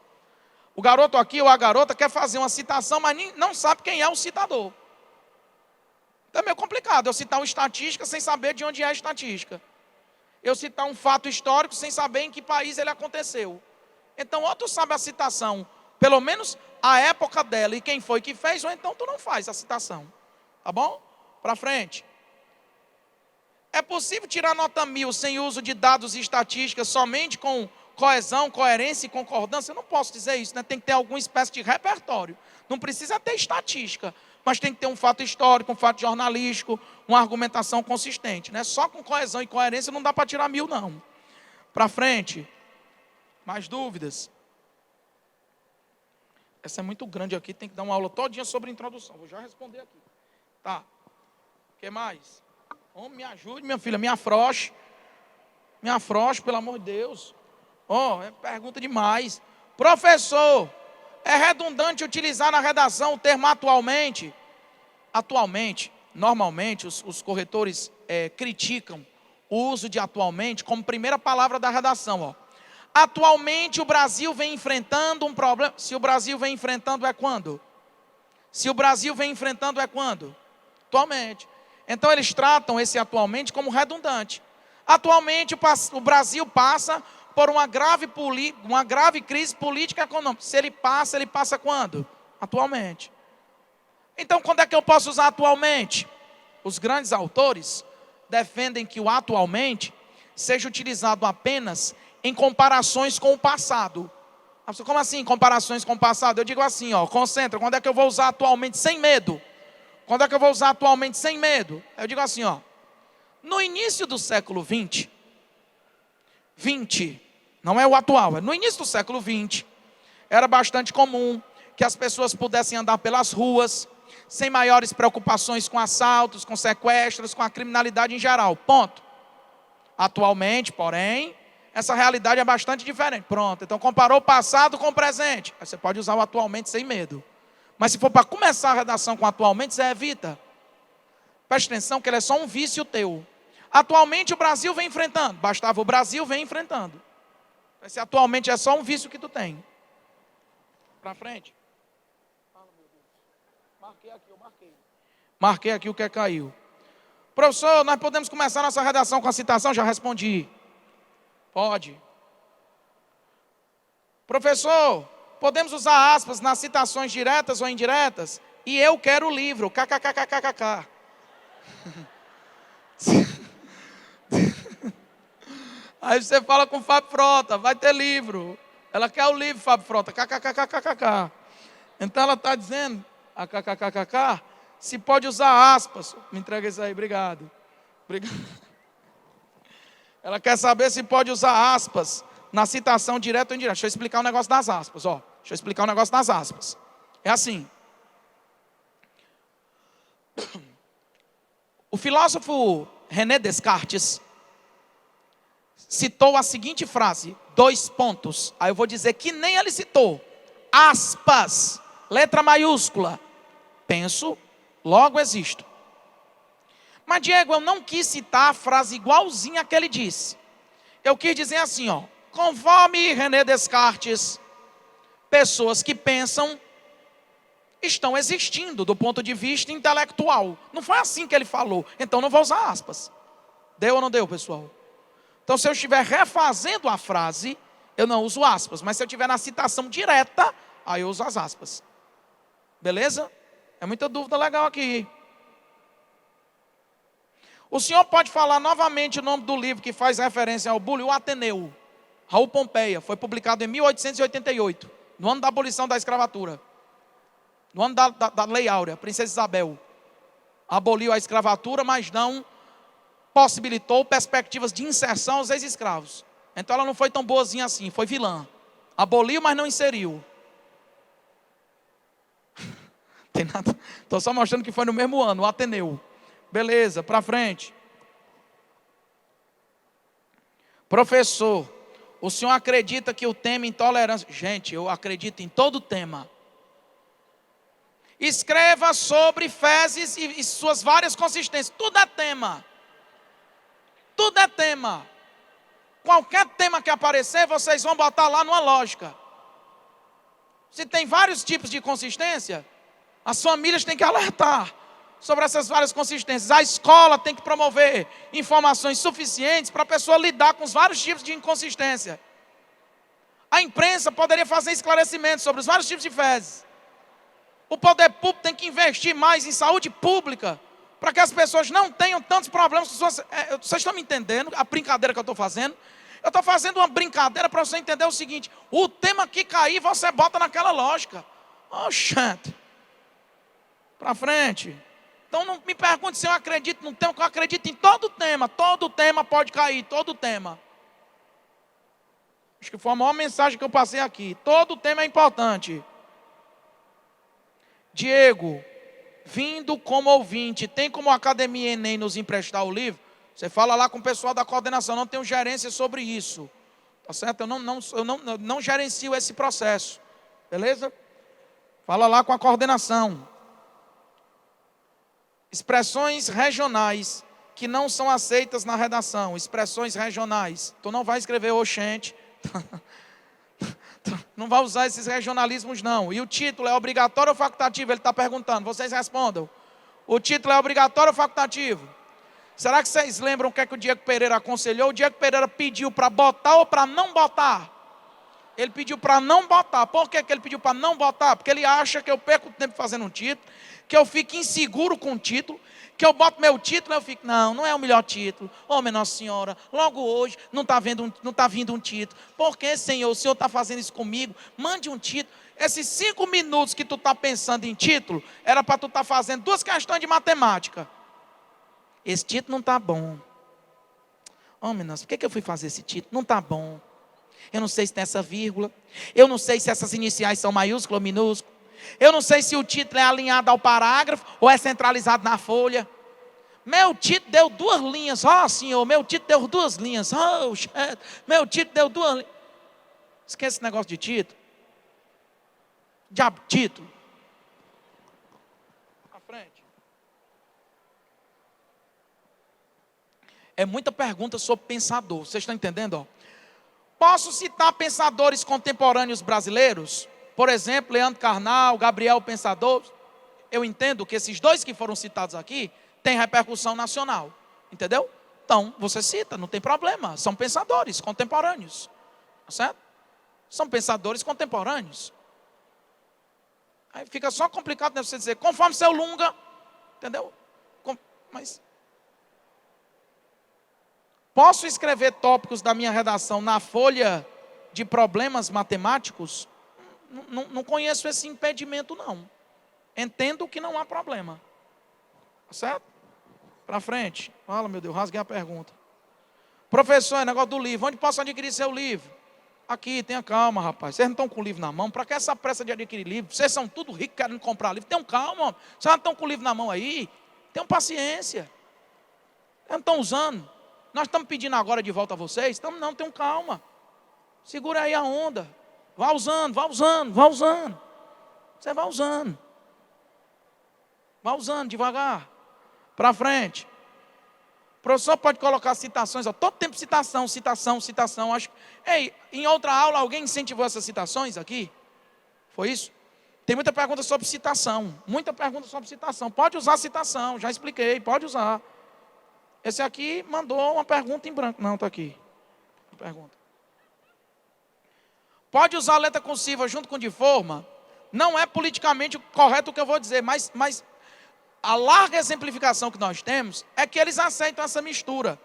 O garoto aqui ou a garota quer fazer uma citação, mas não sabe quem é o citador. Então é meio complicado eu citar uma estatística sem saber de onde é a estatística. Eu citar um fato histórico sem saber em que país ele aconteceu. Então, ou tu sabe a citação, pelo menos a época dela e quem foi que fez, ou então tu não faz a citação. Tá bom? Para frente. É possível tirar nota 1000 sem uso de dados e estatísticas, somente com coesão, coerência e concordância? Eu não posso dizer isso, né? Tem que ter alguma espécie de repertório. Não precisa ter estatística, mas tem que ter um fato histórico, um fato jornalístico, uma argumentação consistente, né? Só com coesão e coerência não dá para tirar 1000, não. Para frente. Mais dúvidas? Essa é muito grande aqui, tem que dar uma aula todinha sobre introdução. Vou já responder aqui. Tá. O que mais? Homem, me ajude, minha filha, me afroche. Me afroche, pelo amor de Deus. É pergunta demais. Professor, é redundante utilizar na redação o termo atualmente? Atualmente, normalmente, os corretores criticam o uso de atualmente como primeira palavra da redação, Atualmente o Brasil vem enfrentando um problema. Se o Brasil vem enfrentando é quando? Se o Brasil vem enfrentando é quando? Atualmente. Então eles tratam esse atualmente como redundante. Atualmente o Brasil passa por uma grave crise política e econômica. Se ele passa quando? Atualmente. Então quando é que eu posso usar atualmente? Os grandes autores defendem que o atualmente seja utilizado apenas em comparações com o passado. Como assim comparações com o passado? Eu digo assim, concentra, quando é que eu vou usar atualmente sem medo? Quando é que eu vou usar atualmente sem medo? Eu digo assim, no início do século 20, não é o atual, é no início do século 20, era bastante comum que as pessoas pudessem andar pelas ruas, sem maiores preocupações com assaltos, com sequestros, com a criminalidade em geral, ponto. Atualmente, porém, essa realidade é bastante diferente. Pronto, então comparou o passado com o presente. Aí você pode usar o atualmente sem medo. Mas se for para começar a redação com atualmente, você evita. Preste atenção que ele é só um vício teu. Atualmente o Brasil vem enfrentando. Bastava o Brasil vem enfrentando. Esse atualmente é só um vício que tu tem. Para frente. Marquei aqui, eu marquei. Marquei aqui o que caiu. Professor, nós podemos começar nossa redação com a citação? Já respondi. Pode. Professor, podemos usar aspas nas citações diretas ou indiretas? E eu quero o livro. KKKKKK. Aí você fala com o Fábio Frota, vai ter livro. Ela quer o livro, Fábio Frota. KKKKKK. Então ela está dizendo, a KKKKK, se pode usar aspas. Me entrega isso aí, obrigado. Ela quer saber se pode usar aspas na citação direta ou indireta. Deixa eu explicar o negócio das aspas. Deixa eu explicar o negócio das aspas. É assim. O filósofo René Descartes citou a seguinte frase, 2 pontos. Aí eu vou dizer que nem ele citou. Aspas, letra maiúscula. Penso, logo existo. Mas Diego, eu não quis citar a frase igualzinha que ele disse. Eu quis dizer assim, ó. Conforme René Descartes, pessoas que pensam estão existindo do ponto de vista intelectual. Não foi assim que ele falou. Então não vou usar aspas. Deu ou não deu, pessoal? Então se eu estiver refazendo a frase, eu não uso aspas. Mas se eu estiver na citação direta, aí eu uso as aspas. Beleza? É muita dúvida legal aqui. O senhor pode falar novamente o nome do livro que faz referência ao bullying, o Ateneu. Raul Pompeia, foi publicado em 1888, no ano da abolição da escravatura. No ano da Lei Áurea, Princesa Isabel. Aboliu a escravatura, mas não possibilitou perspectivas de inserção aos ex-escravos. Então ela não foi tão boazinha assim, foi vilã. Aboliu, mas não inseriu. Tem nada. Estou só mostrando que foi no mesmo ano, o Ateneu. Beleza, para frente. Professor, o senhor acredita que o tema intolerância... Gente, eu acredito em todo tema. Escreva sobre fezes e suas várias consistências. Tudo é tema. Tudo é tema. Qualquer tema que aparecer, vocês vão botar lá numa lógica. Se tem vários tipos de consistência, as famílias têm que alertar sobre essas várias consistências. A escola tem que promover informações suficientes para a pessoa lidar com os vários tipos de inconsistência. A imprensa poderia fazer esclarecimentos sobre os vários tipos de fezes. O poder público tem que investir mais em saúde pública, para que as pessoas não tenham tantos problemas. Vocês estão me entendendo a brincadeira que eu estou fazendo? Eu estou fazendo uma brincadeira para você entender o seguinte: o tema que cair, você bota naquela lógica. Oxente. Para frente. Então não me pergunte se eu acredito no tema, que eu acredito em todo tema. Todo tema pode cair, todo tema. Acho que foi a maior mensagem que eu passei aqui. Todo tema é importante. Diego, vindo como ouvinte, tem como a Academia Enem nos emprestar o livro? Você fala lá com o pessoal da coordenação, não tenho gerência sobre isso. Tá certo? Eu não gerencio esse processo. Beleza? Fala lá com a coordenação. Expressões regionais que não são aceitas na redação. Expressões regionais. Tu não vai escrever oxente. Não vai usar esses regionalismos não. E o título é obrigatório ou facultativo? Ele está perguntando, vocês respondam. O título é obrigatório ou facultativo? Será que vocês lembram o que é que o Diego Pereira aconselhou? O Diego Pereira pediu para botar ou para não botar? Ele pediu para não botar. Por que ele pediu para não botar? Porque ele acha que eu perco tempo fazendo um título, que eu fico inseguro com o título, que eu boto meu título e eu fico, não é o melhor título. Oh, minha Nossa Senhora, logo hoje não está vindo um título. Por que, Senhor? O Senhor está fazendo isso comigo? Mande um título. Esses 5 minutos que tu está pensando em título, era para tu estar fazendo 2 questões de matemática. Esse título não está bom. Oh, minha Nossa, por que eu fui fazer esse título? Não está bom. Eu não sei se tem essa vírgula. Eu não sei se essas iniciais são maiúsculas ou minúsculas. Eu não sei se o título é alinhado ao parágrafo ou é centralizado na folha. Meu título deu 2 linhas. Oh, Senhor, meu título deu 2 linhas. Oh, meu título deu 2 linhas. Esquece esse negócio de título. Diabo, título. À frente. É muita pergunta sobre pensador. Vocês estão entendendo? Ó? Posso citar pensadores contemporâneos brasileiros? Por exemplo, Leandro Carnal, Gabriel Pensador. Eu entendo que esses 2 que foram citados aqui têm repercussão nacional. Entendeu? Então, você cita, não tem problema. São pensadores contemporâneos. Tá certo? São pensadores contemporâneos. Aí fica só complicado, né, você dizer, conforme seu Lunga. Entendeu? Mas... posso escrever tópicos da minha redação na folha de problemas matemáticos? Não conheço esse impedimento, não. Entendo que não há problema. Certo? Para frente. Fala, meu Deus, rasguei a pergunta. Professor, é negócio do livro. Onde posso adquirir seu livro? Aqui, tenha calma, rapaz. Vocês não estão com o livro na mão. Para que essa pressa de adquirir livro? Vocês são tudo ricos querendo comprar livro. Tenham calma. Vocês não estão com o livro na mão aí? Tenham paciência. Não estão usando. Nós estamos pedindo agora de volta a vocês? Estamos não, tenham calma. Segura aí a onda. Vá usando, vá usando, vá usando. Você vai usando. Vá usando devagar. Para frente. O professor pode colocar citações, ó, todo tempo citação, citação, citação. Acho. Ei, em outra aula alguém incentivou essas citações aqui? Foi isso? Tem muita pergunta sobre citação. Muita pergunta sobre citação. Pode usar citação, já expliquei, pode usar. Esse aqui mandou uma pergunta em branco. Não, está aqui. Uma pergunta. Pode usar a letra cursiva junto com de forma? Não é politicamente correto o que eu vou dizer, mas a larga exemplificação que nós temos é que eles aceitam essa mistura.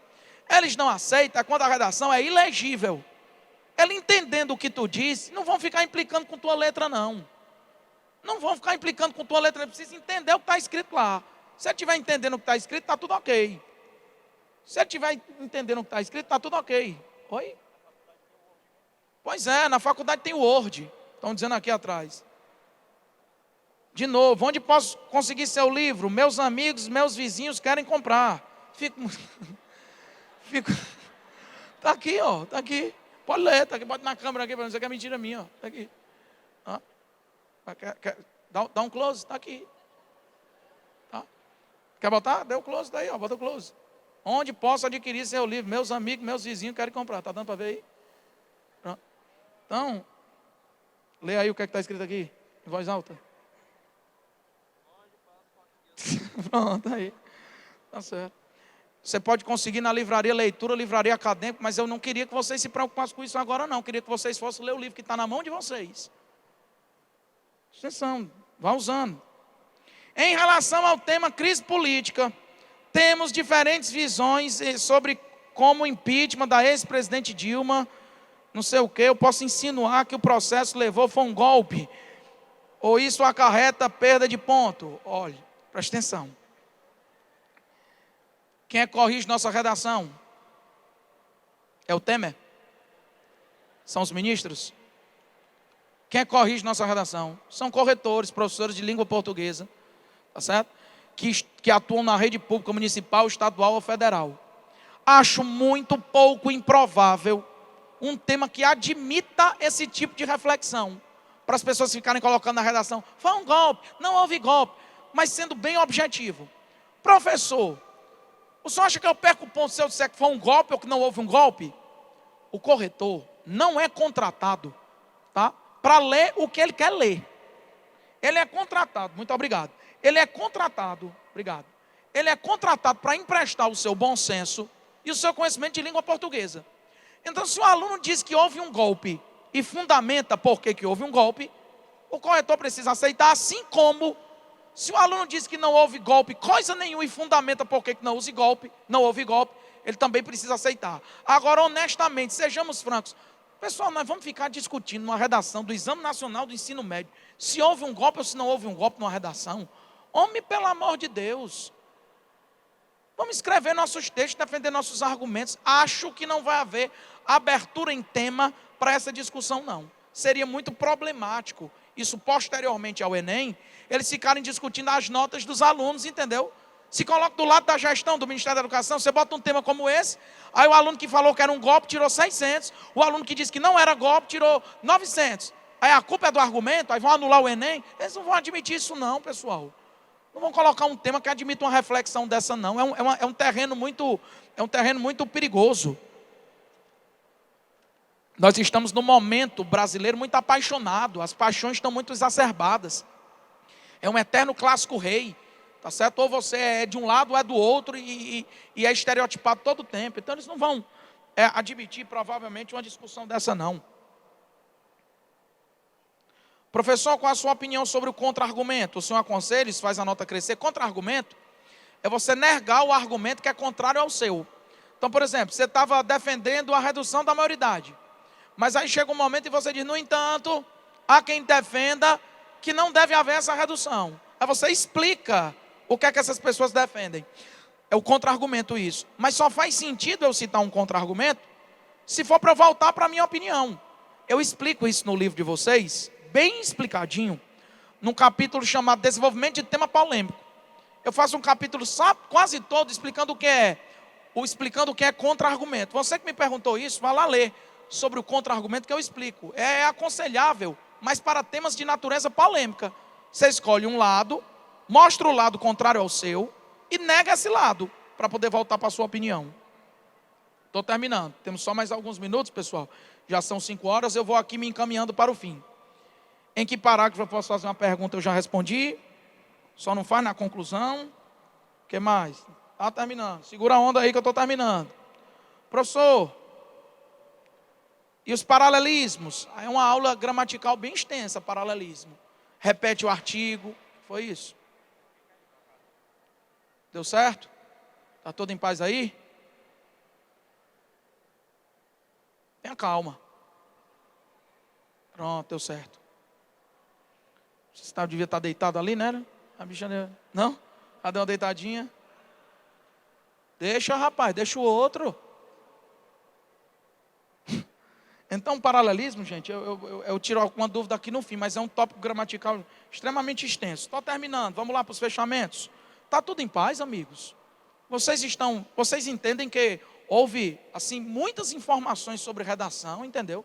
Eles não aceitam quando a redação é ilegível. Ele entendendo o que tu disse, não vão ficar implicando com tua letra, não. Não vão ficar implicando com tua letra, precisa entender o que está escrito lá. Se ele estiver entendendo o que está escrito, está tudo ok. Se ele estiver entendendo o que está escrito, está tudo ok. Oi? Pois é, na faculdade tem o Word. Estão dizendo aqui atrás. De novo, onde posso conseguir seu livro? Meus amigos, meus vizinhos querem comprar. Está aqui, ó. Está aqui. Pode ler, está aqui. Bota na câmera aqui para não dizer que é mentira minha. Está aqui. Dá um close, está aqui. Tá. Quer botar? Dê o close daí, ó. Bota o close. Onde posso adquirir seu livro? Meus amigos, meus vizinhos querem comprar. Está dando para ver aí? Pronto. Então, lê aí o que está escrito aqui, em voz alta. Pronto, aí. Tá certo. Você pode conseguir na livraria leitura, livraria acadêmica, mas eu não queria que vocês se preocupassem com isso agora, não. Eu queria que vocês fossem ler o livro que está na mão de vocês. Atenção, vá usando. Em relação ao tema crise política, temos diferentes visões sobre como o impeachment da ex-presidente Dilma, não sei o que, eu posso insinuar que o processo levou foi um golpe, ou isso acarreta perda de ponto. Olha, presta atenção. Quem é que corrige nossa redação? É o Temer? São os ministros? Quem é que corrige nossa redação? São corretores, professores de língua portuguesa, tá certo? Que atuam na rede pública municipal, estadual ou federal. Acho muito pouco improvável um tema que admita esse tipo de reflexão, para as pessoas ficarem colocando na redação, foi um golpe, não houve golpe, mas sendo bem objetivo. Professor, o senhor acha que eu perco o ponto se eu disser que foi um golpe ou que não houve um golpe? O corretor não é contratado, tá, para ler o que ele quer ler. Ele é contratado, muito obrigado. Ele é contratado, obrigado. Ele é contratado para emprestar o seu bom senso e o seu conhecimento de língua portuguesa. Então, se o aluno diz que houve um golpe e fundamenta por que houve um golpe, o corretor precisa aceitar, assim como se o aluno diz que não houve golpe, coisa nenhuma, e fundamenta por que não houve golpe, ele também precisa aceitar. Agora, honestamente, sejamos francos, pessoal, nós vamos ficar discutindo numa redação do Exame Nacional do Ensino Médio, se houve um golpe ou se não houve um golpe numa redação. Homem, pelo amor de Deus. Vamos escrever nossos textos, defender nossos argumentos. Acho que não vai haver abertura em tema para essa discussão, não. Seria muito problemático, isso posteriormente ao Enem, eles ficarem discutindo as notas dos alunos, entendeu? Se coloca do lado da gestão do Ministério da Educação, você bota um tema como esse, aí o aluno que falou que era um golpe tirou 600, o aluno que disse que não era golpe tirou 900. Aí a culpa é do argumento, aí vão anular o Enem. Eles não vão admitir isso não, pessoal. Não vão colocar um tema que admita uma reflexão dessa não. É um terreno muito perigoso. Nós estamos num momento brasileiro muito apaixonado, as paixões estão muito exacerbadas. É um eterno clássico rei, tá certo? Ou você é de um lado ou é do outro e é estereotipado todo o tempo. Então eles não vão admitir provavelmente uma discussão dessa não. Professor, qual a sua opinião sobre o contra-argumento? O senhor aconselha, isso faz a nota crescer. Contra-argumento é você negar o argumento que é contrário ao seu. Então, por exemplo, você estava defendendo a redução da maioridade. Mas aí chega um momento e você diz, no entanto, há quem defenda que não deve haver essa redução. Aí você explica o que é que essas pessoas defendem. É o contra-argumento isso. Mas só faz sentido eu citar um contra-argumento se for para eu voltar para a minha opinião. Eu explico isso no livro de vocês, bem explicadinho, num capítulo chamado Desenvolvimento de Tema Polêmico. Eu faço um capítulo quase todo explicando o que é explicando o que é contra-argumento. Você que me perguntou isso, vai lá ler sobre o contra-argumento que eu explico. É aconselhável, mas para temas de natureza polêmica. Você escolhe um lado, mostra o lado contrário ao seu e nega esse lado, para poder voltar para a sua opinião. Estou terminando. Temos só mais alguns minutos, pessoal. Já são 5 horas, eu vou aqui me encaminhando para o fim. Em que parágrafo eu posso fazer uma pergunta? Eu já respondi. Só não faz na conclusão. O que mais? Está terminando. Segura a onda aí que eu estou terminando. Professor, e os paralelismos? É uma aula gramatical bem extensa, paralelismo. Repete o artigo. Foi isso? Deu certo? Está tudo em paz aí? Tenha calma. Pronto, deu certo. Você devia estar deitado ali, né? A bicha não? Ela deu uma deitadinha. Deixa, rapaz, deixa o outro. Então, paralelismo, gente, eu tiro alguma dúvida aqui no fim, mas é um tópico gramatical extremamente extenso. Estou terminando, vamos lá para os fechamentos. Está tudo em paz, amigos? Vocês entendem que houve, assim, muitas informações sobre redação, entendeu?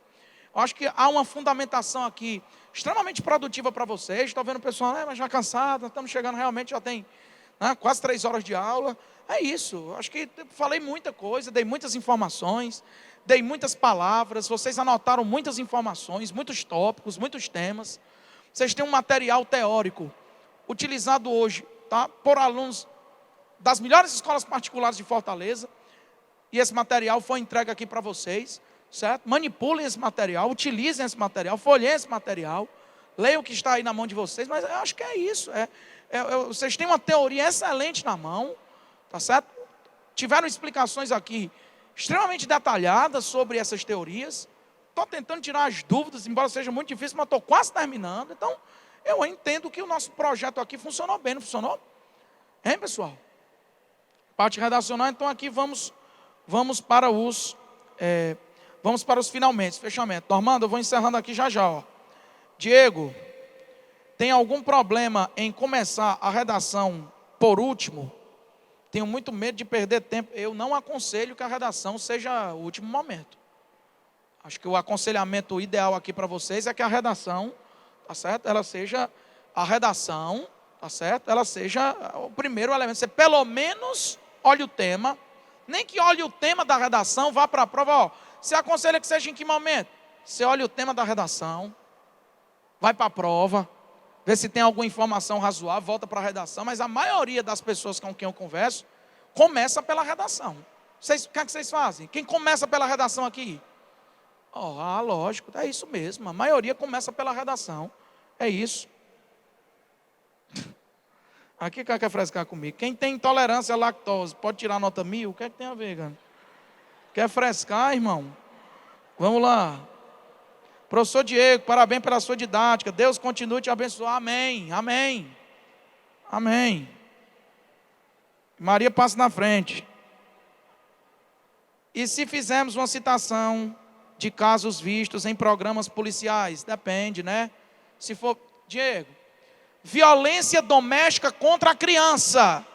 Eu acho que há uma fundamentação aqui extremamente produtiva para vocês. Estou vendo o pessoal, mas já cansado, estamos chegando realmente, já tem quase 3 horas de aula. É isso, acho que falei muita coisa, dei muitas informações, dei muitas palavras, vocês anotaram muitas informações, muitos tópicos, muitos temas. Vocês têm um material teórico utilizado hoje, tá, por alunos das melhores escolas particulares de Fortaleza. E esse material foi entregue aqui para vocês, certo? Manipulem esse material, utilizem esse material, folheiem esse material, leiam o que está aí na mão de vocês, mas eu acho que é isso. Vocês têm uma teoria excelente na mão, tá certo? Tiveram explicações aqui extremamente detalhadas sobre essas teorias. Estou tentando tirar as dúvidas, embora seja muito difícil, mas estou quase terminando. Então, eu entendo que o nosso projeto aqui funcionou bem, não funcionou? Hein, pessoal? Parte redacional, então aqui vamos para os finalmente, fechamento. Normando, eu vou encerrando aqui já. Ó. Diego, tem algum problema em começar a redação por último? Tenho muito medo de perder tempo. Eu não aconselho que a redação seja o último momento. Acho que o aconselhamento ideal aqui para vocês é que a redação, tá certo? Ela seja a redação, tá certo? Ela seja o primeiro elemento. Você pelo menos olhe o tema. Nem que olhe o tema da redação, vá para a prova. Ó, você aconselha que seja em que momento? Você olha o tema da redação, vai para a prova, vê se tem alguma informação razoável, volta para a redação. Mas a maioria das pessoas com quem eu converso, começa pela redação. O que é que vocês fazem? Quem começa pela redação aqui? Lógico, é isso mesmo. A maioria começa pela redação. É isso. Aqui quer frescar comigo. Quem tem intolerância à lactose, pode tirar nota 1000? O que é que tem a ver, cara? Quer frescar, irmão? Vamos lá. Professor Diego, parabéns pela sua didática. Deus continue te abençoar. Amém, amém, amém. Maria passa na frente. E se fizermos uma citação de casos vistos em programas policiais? Depende, né? Se for, Diego, violência doméstica contra a criança.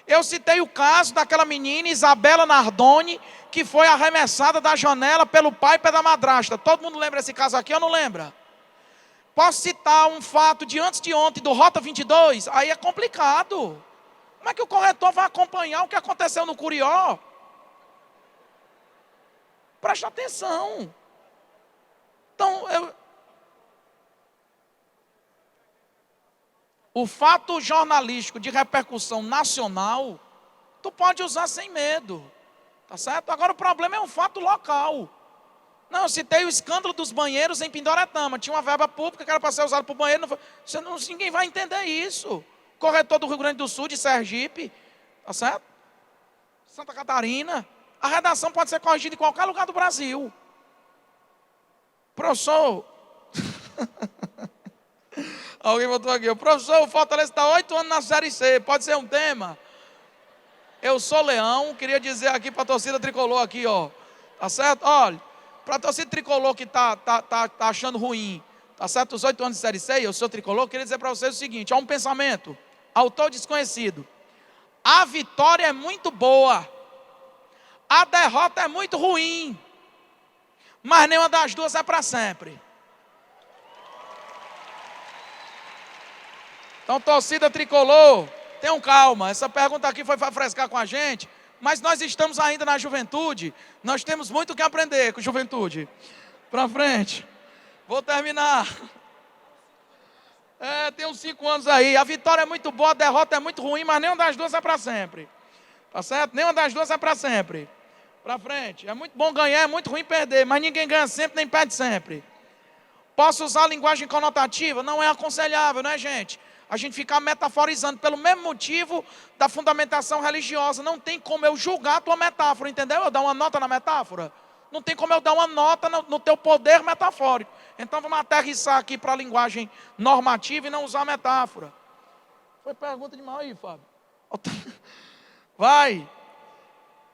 Eu citei o caso daquela menina Isabela Nardoni, que foi arremessada da janela pelo pai e pela madrasta. Todo mundo lembra desse caso aqui ou não lembra? Posso citar um fato de antes de ontem do Rota 22? Aí é complicado. Como é que o corretor vai acompanhar o que aconteceu no Curió? Preste atenção. Então, o fato jornalístico de repercussão nacional, tu pode usar sem medo, tá certo? Agora o problema é um fato local. Não, eu citei o escândalo dos banheiros em Pindoretama. Tinha uma verba pública que era para ser usada para o banheiro. Ninguém vai entender isso. Corretor do Rio Grande do Sul, de Sergipe, tá certo? Santa Catarina. A redação pode ser corrigida em qualquer lugar do Brasil. Professor... Alguém botou aqui, o professor, o Fortaleza está 8 anos na Série C, pode ser um tema? Eu sou Leão, queria dizer aqui para a torcida tricolor aqui, ó, tá certo? Olha, para a torcida tricolor que tá achando ruim, tá certo? Os 8 anos de Série C, eu sou tricolor, queria dizer para vocês o seguinte, há um pensamento, autor desconhecido, a vitória é muito boa, A derrota é muito ruim, mas nenhuma das duas é para sempre. Então, torcida tricolor, tenham calma. Essa pergunta aqui foi para frescar com a gente, mas nós estamos ainda na juventude. Nós temos muito o que aprender com juventude. Para frente. Vou terminar. Tem uns 5 anos aí. A vitória é muito boa, a derrota é muito ruim, mas nenhuma das duas é para sempre. Tá certo? Nenhuma das duas é para sempre. Para frente. É muito bom ganhar, é muito ruim perder, mas ninguém ganha sempre nem perde sempre. Posso usar a linguagem conotativa? Não é aconselhável, né, gente? A gente ficar metaforizando pelo mesmo motivo da fundamentação religiosa. Não tem como eu julgar a tua metáfora, entendeu? Eu dar uma nota na metáfora. Não tem como eu dar uma nota no teu poder metafórico. Então vamos aterrissar aqui para a linguagem normativa e não usar metáfora. Foi pergunta demais aí, Fábio. Vai.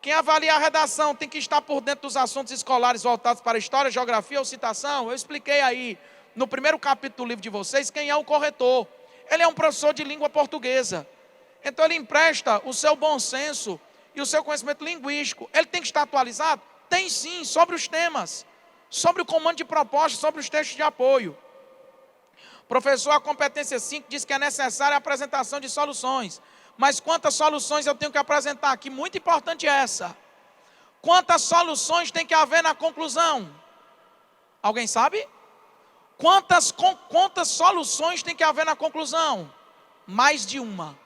Quem avalia a redação tem que estar por dentro dos assuntos escolares voltados para história, geografia ou citação. Eu expliquei aí no primeiro capítulo do livro de vocês quem é o corretor. Ele é um professor de língua portuguesa. Então ele empresta o seu bom senso e o seu conhecimento linguístico. Ele tem que estar atualizado? Tem sim, sobre os temas, sobre o comando de proposta, sobre os textos de apoio. Professor, a competência 5 diz que é necessária a apresentação de soluções. Mas quantas soluções eu tenho que apresentar aqui? Muito importante essa. Quantas soluções tem que haver na conclusão? Alguém sabe? Quantas soluções tem que haver na conclusão? Mais de uma.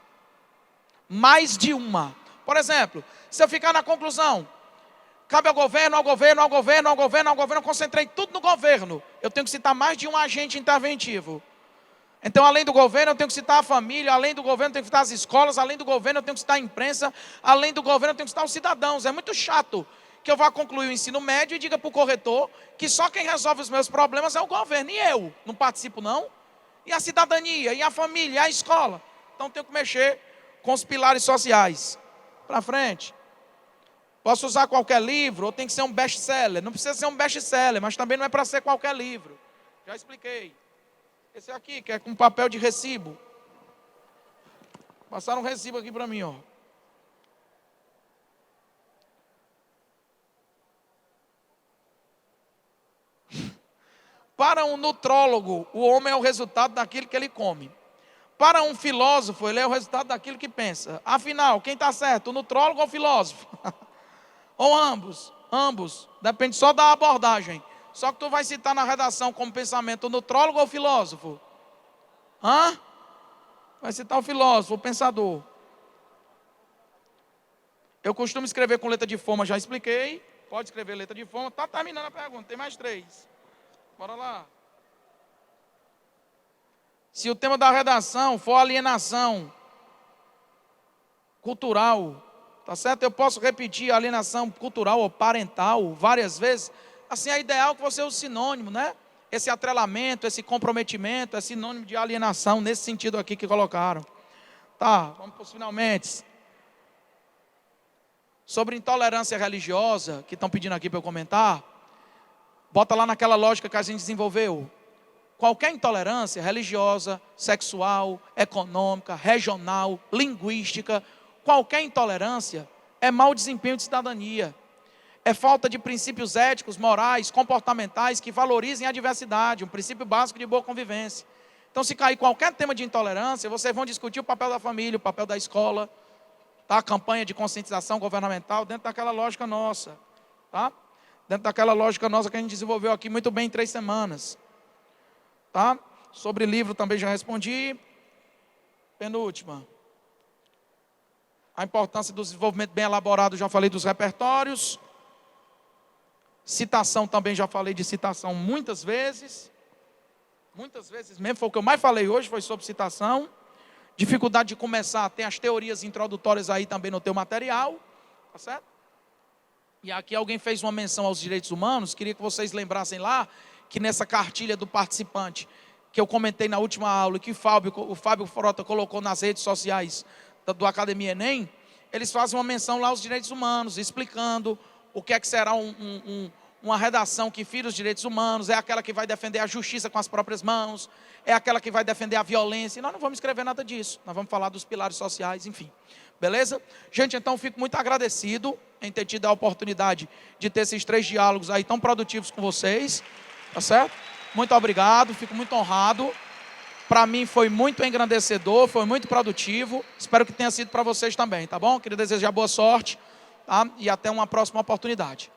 Mais de uma. Por exemplo, se eu ficar na conclusão, cabe ao governo, ao governo, ao governo, ao governo, ao governo, eu concentrei tudo no governo. Eu tenho que citar mais de um agente interventivo. Então, além do governo, eu tenho que citar a família, além do governo, eu tenho que citar as escolas, além do governo, eu tenho que citar a imprensa, além do governo, eu tenho que citar os cidadãos. É muito chato que eu vá concluir o ensino médio e diga para o corretor que só quem resolve os meus problemas é o governo, e eu não participo não. E a cidadania, e a família, e a escola. Então, eu tenho que mexer com os pilares sociais. Para frente. Posso usar qualquer livro, ou tem que ser um best-seller. Não precisa ser um best-seller, mas também não é para ser qualquer livro. Já expliquei. Esse aqui, que é com papel de recibo. Passaram um recibo aqui para mim, ó. Para um nutrólogo, o homem é o resultado daquilo que ele come. Para um filósofo, ele é o resultado daquilo que pensa. Afinal, quem está certo, o nutrólogo ou o filósofo? Ou ambos? Ambos. Depende só da abordagem. Só que tu vai citar na redação como pensamento o nutrólogo ou o filósofo? Vai citar o filósofo, o pensador. Eu costumo escrever com letra de forma, já expliquei. Pode escrever letra de forma. Está terminando a pergunta, tem mais 3. Bora lá. Se o tema da redação for alienação cultural, tá certo? Eu posso repetir alienação cultural ou parental várias vezes. Assim, é ideal que você use sinônimo, né? Esse atrelamento, esse comprometimento, é sinônimo de alienação, nesse sentido aqui que colocaram. Tá, vamos para os finalmente. Sobre intolerância religiosa, que estão pedindo aqui para eu comentar, bota lá naquela lógica que a gente desenvolveu. Qualquer intolerância religiosa, sexual, econômica, regional, linguística, qualquer intolerância é mau desempenho de cidadania. É falta de princípios éticos, morais, comportamentais que valorizem a diversidade, um princípio básico de boa convivência. Então, se cair qualquer tema de intolerância, vocês vão discutir o papel da família, o papel da escola, tá? A campanha de conscientização governamental dentro daquela lógica nossa, tá? Dentro daquela lógica nossa que a gente desenvolveu aqui muito bem em 3 semanas. Tá? Sobre livro também já respondi. Penúltima. A importância do desenvolvimento bem elaborado, já falei dos repertórios. Citação também já falei de citação muitas vezes. Muitas vezes mesmo, foi o que eu mais falei hoje, foi sobre citação. Dificuldade de começar, tem as teorias introdutórias aí também no teu material. Tá certo? E aqui alguém fez uma menção aos direitos humanos, queria que vocês lembrassem lá, que nessa cartilha do participante, que eu comentei na última aula, que o Fábio Frota colocou nas redes sociais do Academia Enem, eles fazem uma menção lá aos direitos humanos, explicando o que é que será uma redação que fira os direitos humanos, é aquela que vai defender a justiça com as próprias mãos, é aquela que vai defender a violência. E nós não vamos escrever nada disso. Nós vamos falar dos pilares sociais, enfim. Beleza? Gente, então fico muito agradecido em ter tido a oportunidade de ter esses 3 diálogos aí tão produtivos com vocês. Tá certo? Muito obrigado, fico muito honrado. Para mim foi muito engrandecedor, foi muito produtivo. Espero que tenha sido para vocês também, tá bom? Queria desejar boa sorte, tá? E até uma próxima oportunidade.